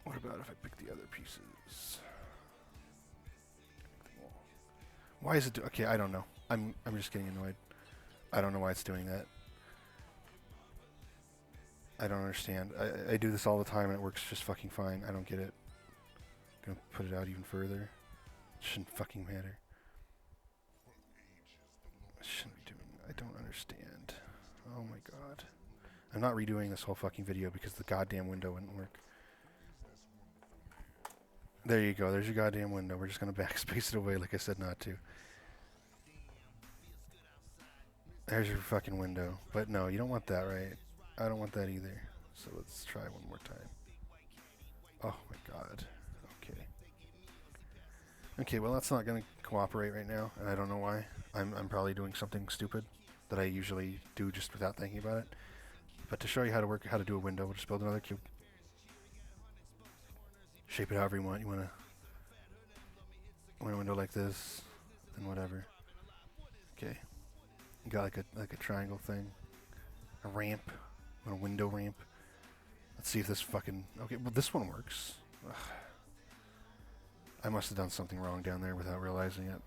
What about if I pick the other pieces? Why is it okay, I don't know. I'm just getting annoyed. I don't know why it's doing that. I don't understand. I do this all the time and it works just fucking fine. I don't get it. Gonna put it out even further. It shouldn't fucking matter. I shouldn't be doing. I don't understand. Oh my God. I'm not redoing this whole fucking video because the goddamn window wouldn't work. There you go. There's your goddamn window. We're just gonna backspace it away like I said not to. There's your fucking window. But no, you don't want that, right? I don't want that either. So let's try one more time. Oh my God. Okay, well that's not going to cooperate right now, and I don't know why. I'm probably doing something stupid that I usually do just without thinking about it. But to show you how to do a window, we'll just build another cube. Shape it however you want. You want a window like this, then whatever. Okay, you got like a triangle thing, a ramp, a window ramp. Let's see if this fucking okay. Well, this one works. Ugh. I must have done something wrong down there without realizing it.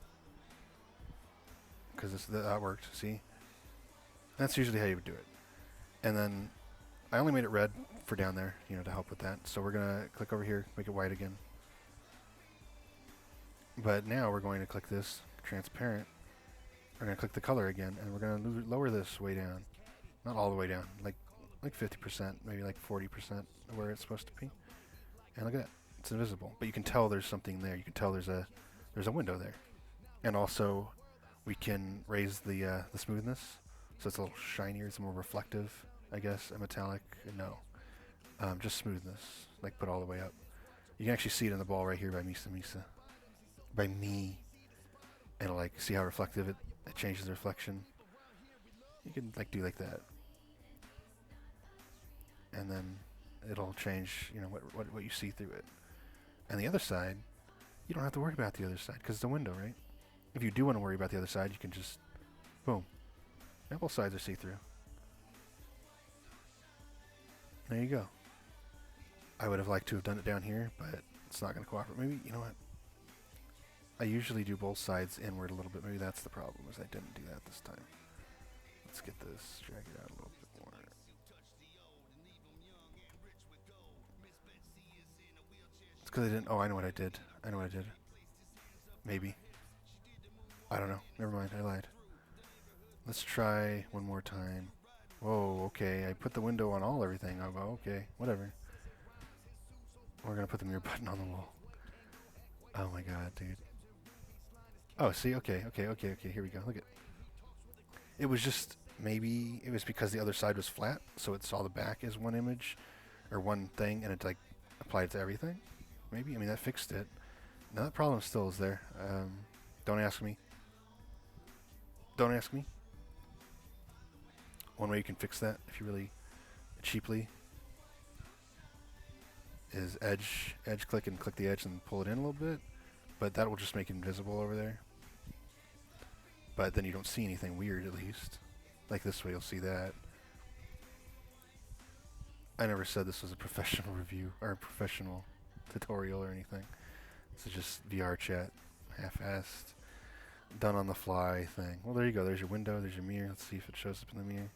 Because that worked, see? That's usually how you would do it. And then, I only made it red for down there, to help with that. So we're going to click over here, make it white again. But now we're going to click this, transparent. We're going to click the color again, and we're going to lower this way down. Not all the way down, like 50%, maybe like 40% of where it's supposed to be. And look at that. It's invisible, but you can tell there's something there. You can tell there's a there's a window there. And also, we can raise the smoothness, so it's a little shinier, it's more reflective, I guess. A metallic, no, just smoothness, like put all the way up. You can actually see it in the ball right here by Misa Misa, by me, and like see how reflective it changes the reflection. You can like do like that, and then it'll change, you know, what you see through it. And the other side, you don't have to worry about the other side because it's a window, right? If you do want to worry about the other side, you can just, boom. Yeah, both sides are see-through. There you go. I would have liked to have done it down here, but it's not going to cooperate. Maybe, you know what? I usually do both sides inward a little bit. Maybe that's the problem, is I didn't do that this time. Let's get this, drag it out a little bit more. It's because I didn't, oh, I know what I did. I know what I did. Maybe. I don't know. Never mind, I lied. Let's try one more time. Whoa, okay, I put the window on everything. Oh, okay, whatever. We're gonna put the mirror button on the wall. Oh my god, dude. Oh, see, okay, here we go. Look at. It was just, maybe it was because the other side was flat, so it saw the back as one image, or one thing, and it like applied to everything. Maybe, I mean, that fixed it. Now that problem still is there. Don't ask me. Don't ask me. One way you can fix that, if you really cheaply, is edge click and click the edge and pull it in a little bit, but that will just make it invisible over there. But then you don't see anything weird, at least. Like this way, you'll see that. I never said this was a professional review or a professional tutorial or anything. This is just VRChat, half-assed, done on the fly thing. Well, there you go. There's your window. There's your mirror. Let's see if it shows up in the mirror.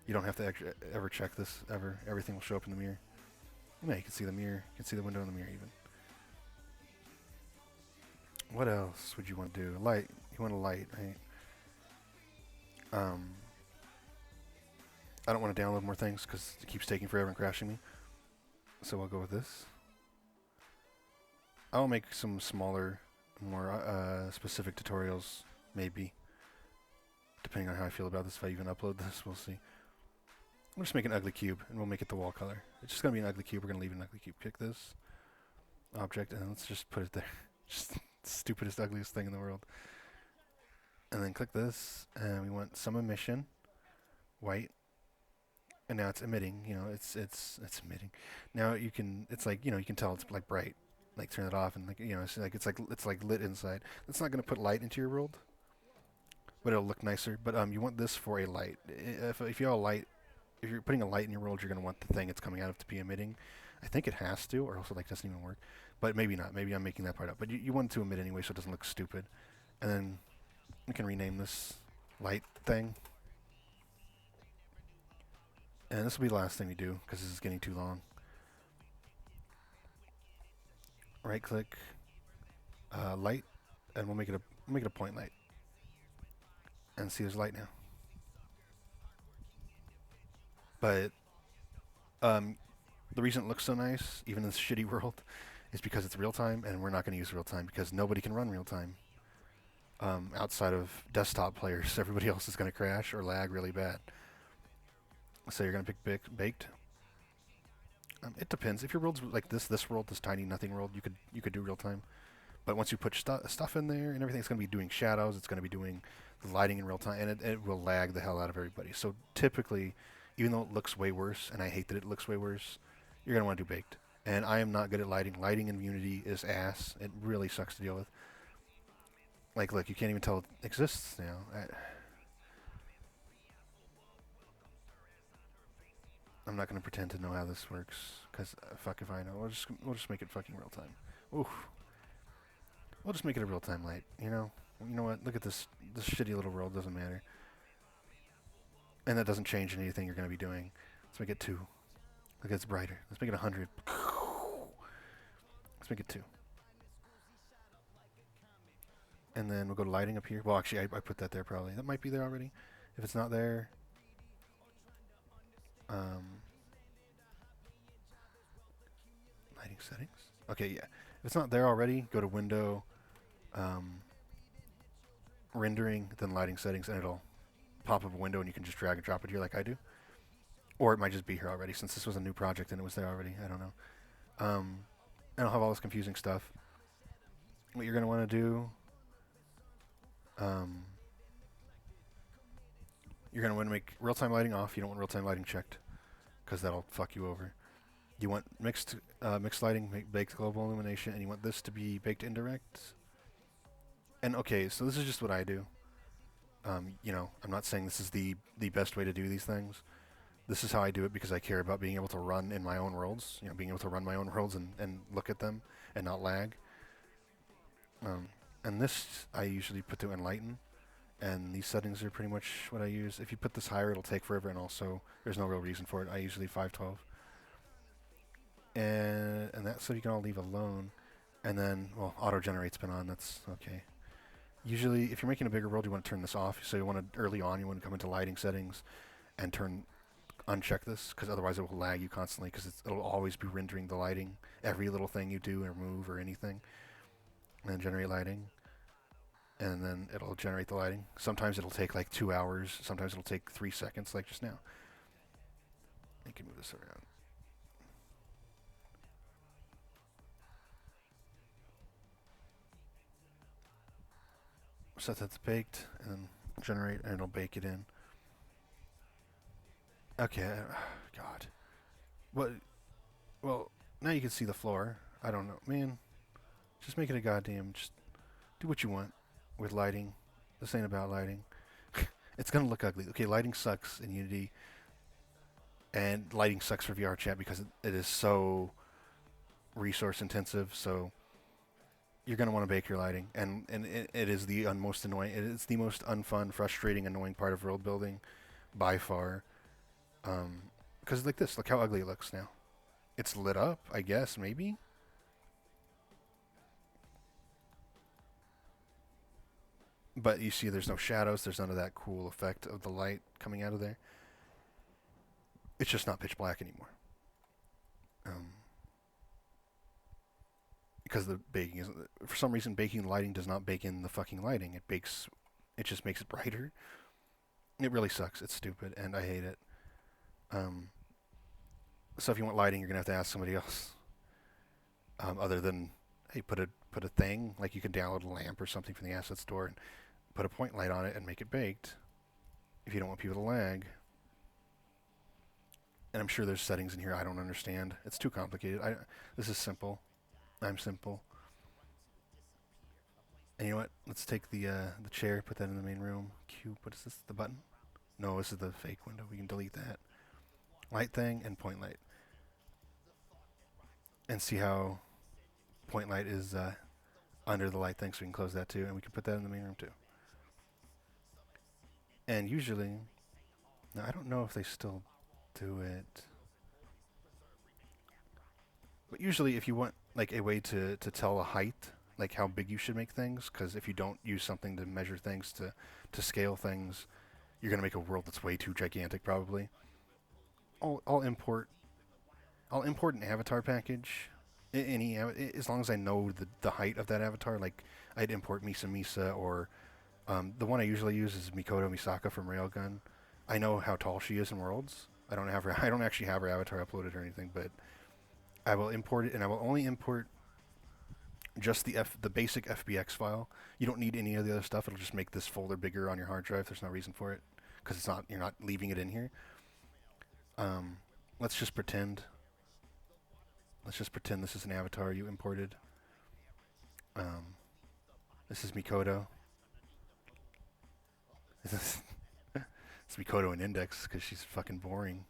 You don't have to ever check this ever. Everything will show up in the mirror. Yeah, you can see the mirror. You can see the window in the mirror even. What else would you want to do? Light. You want a light, right? I don't want to download more things because it keeps taking forever and crashing me. So I'll go with this. I'll make some smaller, more specific tutorials, maybe. Depending on how I feel about this, if I even upload this, we'll see. We'll just make an ugly cube, and we'll make it the wall color. It's just going to be an ugly cube. We're going to leave an ugly cube. Pick this object, and let's just put it there. Just the stupidest, ugliest thing in the world. And then click this, and we want some emission, white. And now it's emitting, you know, it's emitting. Now you can, it's like, you know, you can tell it's like bright. Like turn it off, and like, you know, it's like lit inside. It's not going to put light into your world, but it'll look nicer. But you want this for a light. If you have a light, if you're putting a light in your world, you're going to want the thing it's coming out of to be emitting. I think it has to, or else it like doesn't even work. But maybe not. Maybe I'm making that part up. But you want it to emit anyway, so it doesn't look stupid. And then we can rename this light thing. And this will be the last thing we do because this is getting too long. Right click, light, and we'll make it a point light. And see, there's light now. But the reason it looks so nice, even in this shitty world, is because it's real time, and we're not going to use real time because nobody can run real time. Outside of desktop players, everybody else is going to crash or lag really bad. So you're going to pick baked. It depends. If your world's like this world, this tiny nothing world, you could do real time. But once you put stuff in there and everything, it's going to be doing shadows. It's going to be doing the lighting in real time, and it will lag the hell out of everybody. So typically, even though it looks way worse, and I hate that it looks way worse, you're going to want to do baked. And I am not good at lighting. Lighting in Unity is ass. It really sucks to deal with. Like, look, you can't even tell it exists now. I'm not going to pretend to know how this works, because fuck if I know. We'll just make it fucking real time. Oof. We'll just make it a real time light, you know? You know what? Look at this shitty little world. Doesn't matter. And that doesn't change anything you're going to be doing. Let's make it 2. Look, it's brighter. Let's make it 100. Let's make it 2. And then we'll go to lighting up here. Well, actually, I put that there probably. That might be there already. If it's not there... lighting settings. Okay, yeah. If it's not there already, go to Window, um, rendering, then lighting settings, and it'll pop up a window and you can just drag and drop it here like I do. Or it might just be here already since this was a new project and it was there already. I don't know. And I'll have all this confusing stuff. What you're going to want to do, you're going to want to make real-time lighting off. You don't want real-time lighting checked because that'll fuck you over. You want mixed lighting, baked global illumination, and you want this to be baked indirect. And okay, so this is just what I do. You know, I'm not saying this is the best way to do these things. This is how I do it because I care about being able to run in my own worlds. You know, being able to run my own worlds and look at them and not lag. And this I usually put to enlighten. And these settings are pretty much what I use. If you put this higher, it'll take forever, and also there's no real reason for it. I usually 512. And that's so you can all leave alone. And then, well, auto-generate's been on. That's okay. Usually, if you're making a bigger world, you want to turn this off. So you want to, early on, you want to come into lighting settings and uncheck this, because otherwise it will lag you constantly, because it'll always be rendering the lighting, every little thing you do or move or anything. And then generate lighting. And then it'll generate the lighting. Sometimes it'll take like 2 hours. Sometimes it'll take 3 seconds, like just now. You can move this around. Set that's baked, and then generate, and it'll bake it in. Okay, God. What? Well, now you can see the floor. I don't know, man. Just make it a goddamn. Just do what you want with lighting. This ain't about lighting. It's gonna look ugly. Okay, lighting sucks in Unity, and lighting sucks for VRChat because it is so resource intensive. So you're gonna want to bake your lighting, and it is the most annoying. It is the most unfun, frustrating, annoying part of world building, by far. Because like this, look how ugly it looks now. It's lit up, I guess, maybe. But you see there's no shadows, there's none of that cool effect of the light coming out of there. It's just not pitch black anymore. Because the baking is, for some reason, baking the lighting does not bake in the fucking lighting. It just makes it brighter. It really sucks. It's stupid, and I hate it. So if you want lighting, you're gonna have to ask somebody else. Other than, hey, put a thing, like you can download a lamp or something from the asset store and put a point light on it and make it baked if you don't want people to lag. And I'm sure there's settings in here I don't understand. It's too complicated. This is simple. I'm simple. And you know what? Let's take the chair, put that in the main room. Cube, what is this? The button? No, this is the fake window. We can delete that. Light thing and point light. And see how point light is under the light thing, so we can close that too. And we can put that in the main room too. And usually, now I don't know if they still do it. But usually if you want like a way to tell a height, like how big you should make things, because if you don't use something to measure things, to scale things, you're going to make a world that's way too gigantic probably. I'll import an avatar package, as long as I know the height of that avatar. Like I'd import Misa or the one I usually use is Mikoto Misaka from Railgun. I know how tall she is in Worlds. I don't actually have her avatar uploaded or anything, but I will import it, and I will only import just the basic FBX file. You don't need any of the other stuff. It'll just make this folder bigger on your hard drive. There's no reason for it because you're not leaving it in here. Let's just pretend this is an avatar you imported. This is Mikoto. It's Mikoto in Index because she's fucking boring.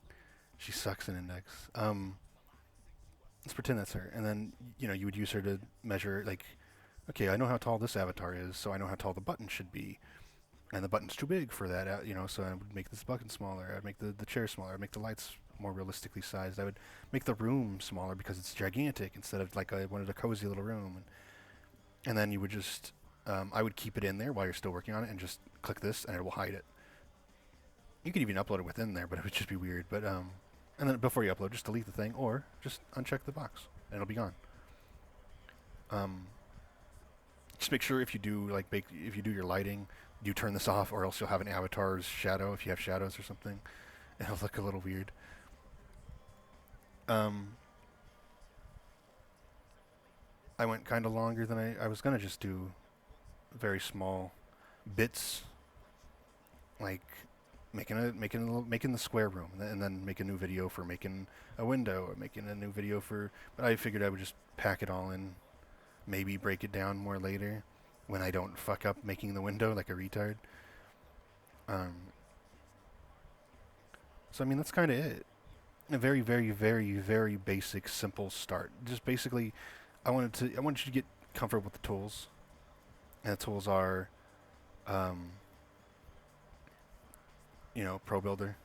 She sucks in Index. Let's pretend that's her, and then you would use her to measure. Like, okay, I know how tall this avatar is, so I know how tall the button should be, and the button's too big for that. So I would make this button smaller. I'd make the chair smaller. I'd make the lights more realistically sized. I would make the room smaller because it's gigantic instead of like I wanted a cozy little room. And then you would just, I would keep it in there while you're still working on it and just click this and it will hide it. You could even upload it within there, but it would just be weird. But and then before you upload, just delete the thing or just uncheck the box and it'll be gone. Just make sure if you do like if you do your lighting, you turn this off, or else you'll have an avatar's shadow if you have shadows or something. It'll look a little weird. I went kind of longer than I was gonna just do very small bits, like making the square room, and then make a new video for making a window, or making a new video for. But I figured I would just pack it all in, maybe break it down more later, when I don't fuck up making the window like a retard. So I mean that's kind of it. A very, very, very, very basic, simple start. Just basically, I wanted you to get comfortable with the tools, and the tools are, ProBuilder.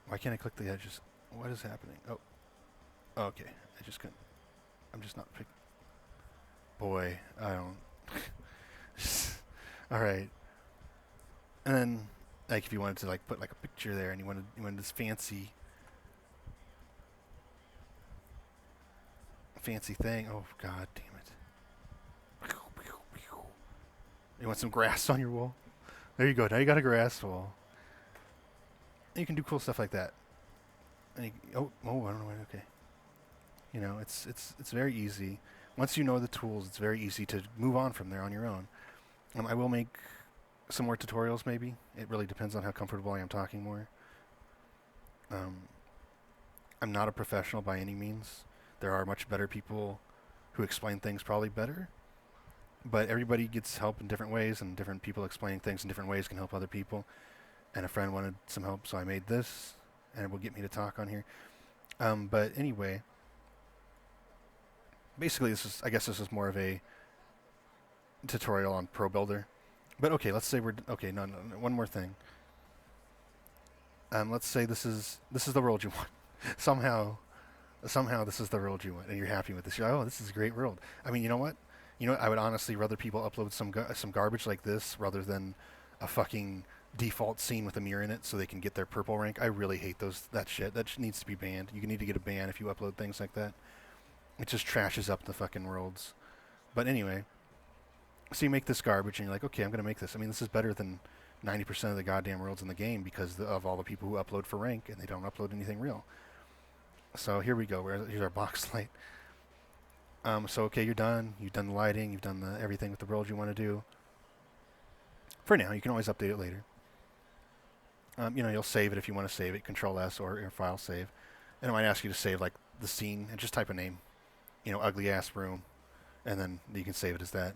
Why can't I click the edges? What is happening? Oh, okay. I just couldn't. I'm just not pick. Boy, I don't. All right. And then, like, if you wanted to like put like a picture there, and you wanted this fancy thing. Oh God damn it! You want some grass on your wall? There you go. Now you got a grass wall. And you can do cool stuff like that. And I don't know. Okay. It's very easy. Once you know the tools, it's very easy to move on from there on your own. I will make some more tutorials, maybe. It really depends on how comfortable I am talking more. I'm not a professional by any means. There are much better people who explain things probably better. But everybody gets help in different ways, and different people explaining things in different ways can help other people. And a friend wanted some help, so I made this, and it will get me to talk on here. But anyway, basically I guess this is more of a tutorial on ProBuilder. But okay, let's say no, one more thing. Let's say this is the world you want. Somehow this is the world you want, and you're happy with this. You're like, oh, this is a great world. I mean, you know what? I would honestly rather people upload some garbage like this rather than a fucking default scene with a mirror in it so they can get their purple rank. I really hate that shit. That needs to be banned. You need to get a ban if you upload things like that. It just trashes up the fucking worlds. But anyway, so you make this garbage and you're like, okay, I'm going to make this. I mean, this is better than 90% of the goddamn worlds in the game because of all the people who upload for rank and they don't upload anything real. So here we go. Here's our box light. So okay, you're done. You've done the lighting. You've done everything with the world you want to do. For now, you can always update it later. You'll save it if you want to save it. Control S or file save. And it might ask you to save like the scene and just type a name. Ugly ass room, and then you can save it as that.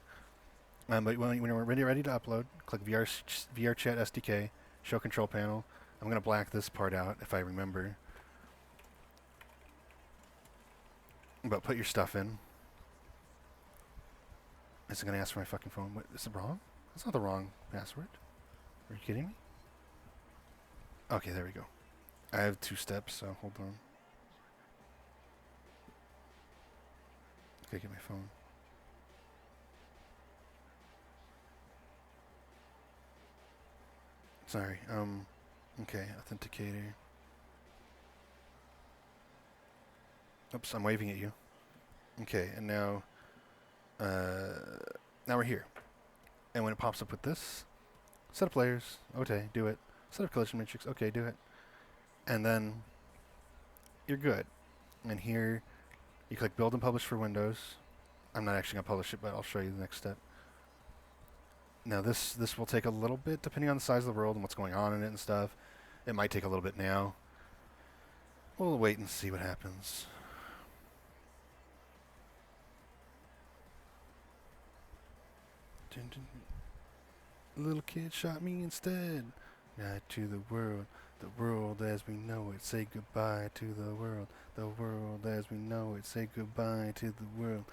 But when we're ready to upload, click VRChat SDK, show control panel. I'm gonna black this part out if I remember. But put your stuff in. Is it gonna ask for my fucking phone? What, is it wrong? That's not the wrong password. Are you kidding me? Okay, there we go. I have 2 steps, so hold on. Okay, get my phone. Sorry. Okay, authenticator. Oops, I'm waving at you. Okay, and now we're here. And when it pops up with this, set of players, okay, do it. Set of collision matrix, okay, do it. And then you're good. And here you click build and publish for Windows. I'm not actually going to publish it, but I'll show you the next step. Now this will take a little bit depending on the size of the world and what's going on in it and stuff. It might take a little bit now. We'll wait and see what happens. Little kid shot me instead. Right to the world as we know it. Say goodbye to the world as we know it. Say goodbye to the world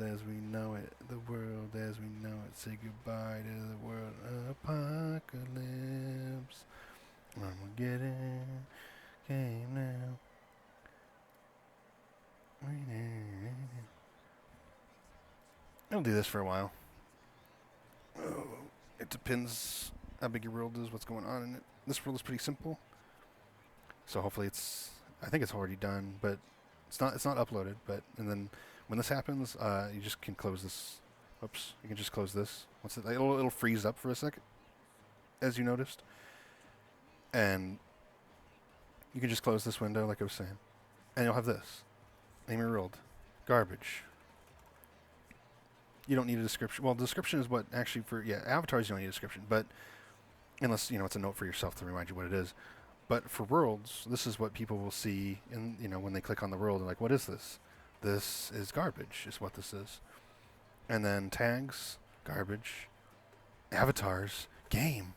as we know it. The world as we know it. Say goodbye to the world. Apocalypse. Armageddon came now. I'll do this for a while. It depends how big your world is, what's going on in it. This world is pretty simple, so hopefully I think it's already done, but it's not uploaded. And then when this happens, you just can close this Oops, you can just close this. Once it'll freeze up for a second, as you noticed. And you can just close this window like I was saying. And you'll have this. Name your world. Garbage. You don't need a description. Well, the description is what actually for, avatars you don't need a description. But unless, it's a note for yourself to remind you what it is. But for worlds, this is what people will see in, when they click on the world. They're like, what is this? This is garbage, is what this is. And then tags, garbage. Avatars, game.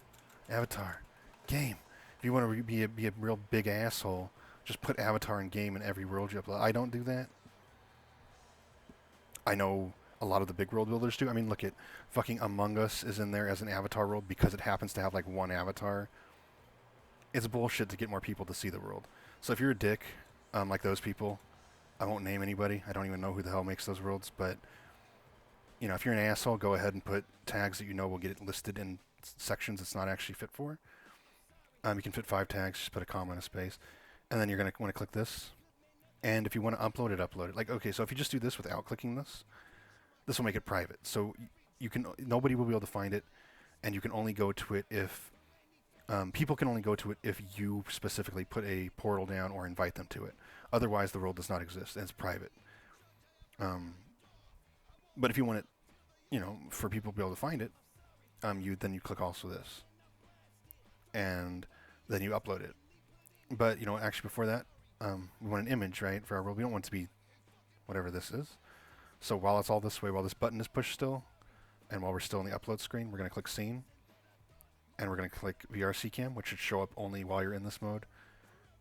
Avatar, game. If you want to be a real big asshole, just put avatar and game in every world you upload. I don't do that. I know a lot of the big world builders do. I mean, look at fucking Among Us is in there as an avatar world because it happens to have like one avatar. It's bullshit to get more people to see the world. So if you're a dick, like those people, I won't name anybody. I don't even know who the hell makes those worlds, but if you're an asshole, go ahead and put tags that will get it listed in sections it's not actually fit for. You can fit 5 tags, just put a comma and a space. And then you're going to want to click this. And if you want to upload it, upload it. Like, okay, so if you just do this without clicking this, this will make it private. So nobody will be able to find it, and you can only go to it if, people can only go to it if you specifically put a portal down or invite them to it. Otherwise, the world does not exist, and it's private. But if you want it, for people to be able to find it, then you click also this. And then you upload it. But, actually before that, we want an image, right, for our world. We don't want it to be whatever this is. So while it's all this way, while this button is pushed still, and while we're still in the upload screen, we're going to click Scene. And we're going to click VRCam, which should show up only while you're in this mode.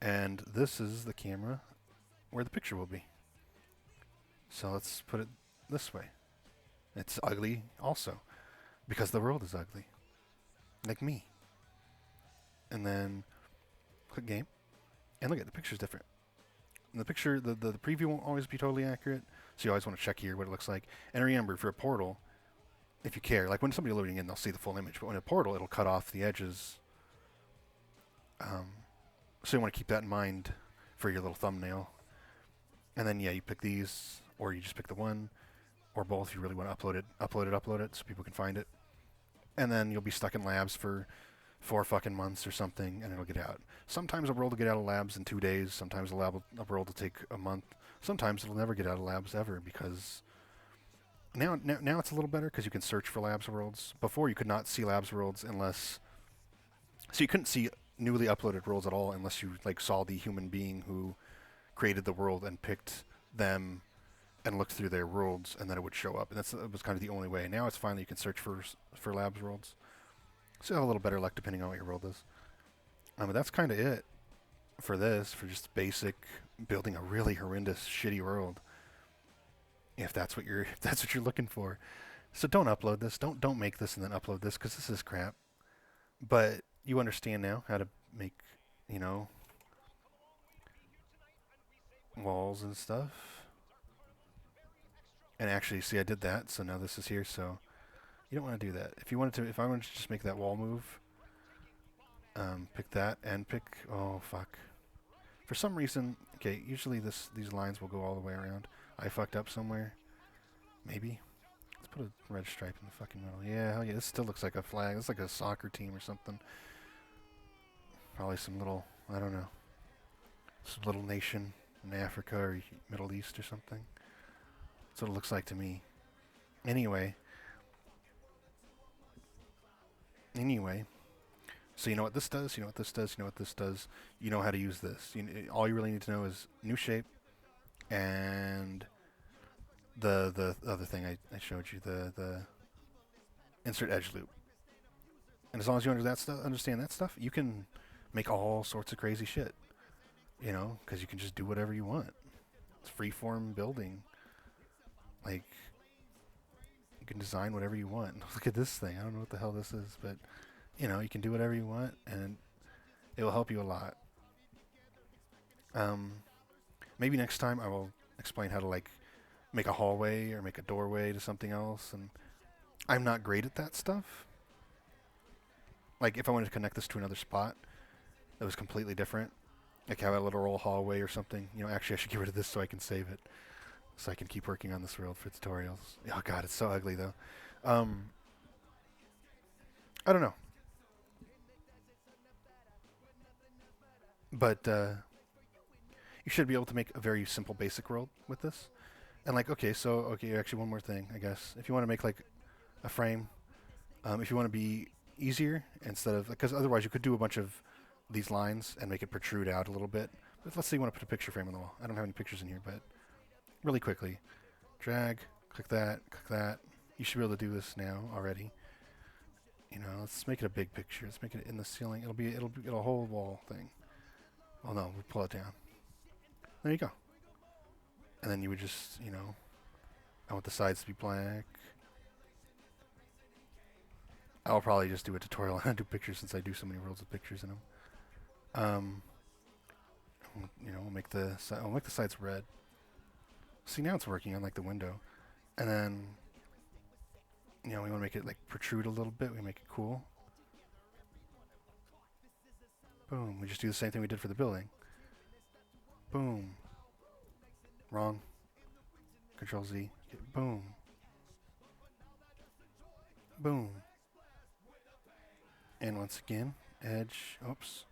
And this is the camera where the picture will be. So let's put it this way. It's ugly also, because the world is ugly. Like me. And then click Game. And look at the picture's different. And the picture, the preview won't always be totally accurate, so you always want to check here what it looks like. And remember, for a portal, if you care, like when somebody loading in, they'll see the full image, but when a portal, it'll cut off the edges. So you want to keep that in mind for your little thumbnail. And then, you pick these, or you just pick the one, or both if you really want to upload it so people can find it. And then you'll be stuck in labs for 4 fucking months or something, and it'll get out. Sometimes a world will get out of labs in 2 days. Sometimes a world will take a month. Sometimes it'll never get out of labs ever, because now it's a little better because you can search for labs worlds. Before, you could not see labs worlds unless... So you couldn't see newly uploaded worlds at all unless you saw the human being who created the world and picked them and looked through their worlds, and then it would show up. And that was kind of the only way. Now it's finally you can search for labs worlds. So you have a little better luck depending on what your world is. But that's kind of it for this, for just basic building a really horrendous, shitty world. If that's what you're looking for. So don't upload this. Don't make this and then upload this, because this is crap. But you understand now how to make, walls and stuff. And actually, see, I did that, so now this is here, so you don't want to do that. If I wanted to just make that wall move, pick that and pick, oh fuck. For some reason, okay, usually these lines will go all the way around. I fucked up somewhere. Maybe. Let's put a red stripe in the fucking middle. Yeah, hell yeah, this still looks like a flag. It's like a soccer team or something. Probably some little, I don't know, some little nation in Africa or Middle East or something. That's what it looks like to me. Anyway, so you know what this does, you know what this does, you know what this does, you know how to use this. All you really need to know is new shape and the other thing I showed you, the insert edge loop. And as long as you understand that stuff, you can make all sorts of crazy shit, because you can just do whatever you want. It's freeform building. Like, you can design whatever you want. Look at this thing. I don't know what the hell this is, but, you can do whatever you want, and it will help you a lot. Maybe next time I will explain how to, make a hallway or make a doorway to something else, and I'm not great at that stuff. Like, if I wanted to connect this to another spot that was completely different, like have a literal hallway or something, actually I should get rid of this so I can save it. so I can keep working on this world for tutorials. Oh god, it's so ugly though. I don't know. But you should be able to make a very simple basic world with this. And like, okay, actually one more thing, I guess. If you want to make like a frame, if you want to be easier instead of, because otherwise you could do a bunch of these lines and make it protrude out a little bit. But let's say you want to put a picture frame on the wall. I don't have any pictures in here, but really quickly, drag, click that, click that. You should be able to do this now already. You know, let's make it a big picture. Let's make it in the ceiling. It'll a whole wall thing. Oh no, we'll pull it down. There you go. And then you would just, you know, I want the sides to be black. I'll probably just do a tutorial on how to do pictures since I do so many worlds with pictures in them. You know, we'll make the sides red. See, now it's working on like the window. And then, you know, we want to make it like protrude a little bit. We make it cool. Boom. We just do the same thing we did for the building. Boom. Wrong. Control Z. Okay, boom. Boom. And once again, edge. Oops.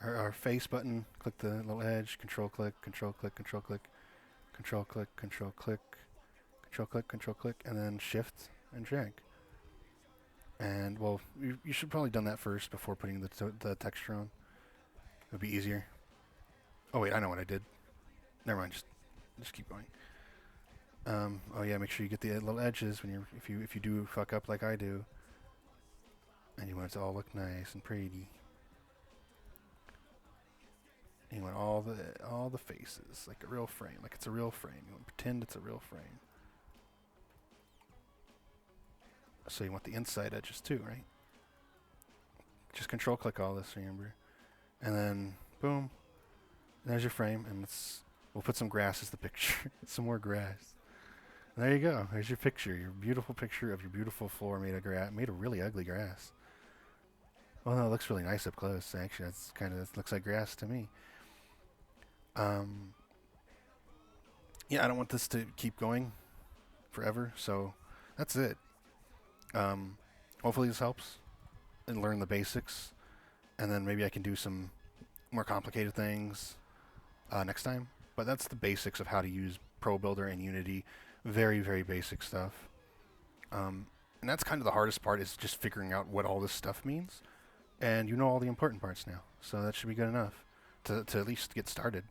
Our face button. Click the little edge. Control click. Control click. Control click. Control click. Control click. Control click. Control click. And then shift and drag. And well, you should probably done that first before putting the texture on. It would be easier. Oh wait, I know what I did. Never mind. Just keep going. Oh yeah, make sure you get the little edges when if you do fuck up like I do, and you want it to all look nice and pretty. And you want all the faces like a real frame, like it's a real frame. You want to pretend it's a real frame. So you want the inside edges too, right? Just control click all this, remember, and then boom, and there's your frame, and we'll put some grass as the picture, some more grass. And there you go. There's your picture, your beautiful picture of your beautiful floor made of really ugly grass. Oh no, it looks really nice up close. Actually, it looks like grass to me. Yeah, I don't want this to keep going forever, so that's it. Hopefully this helps and learn the basics, and then maybe I can do some more complicated things next time. But that's the basics of how to use ProBuilder and Unity. Very, very basic stuff. And that's kind of the hardest part, is just figuring out what all this stuff means. And you know all the important parts now, so that should be good enough to at least get started.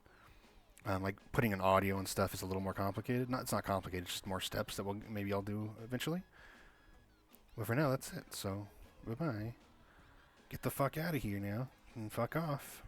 Like putting in audio and stuff is a little more complicated. It's not complicated, just more steps that maybe I'll do eventually. But for now, that's it. So, bye-bye. Get the fuck out of here now, and fuck off.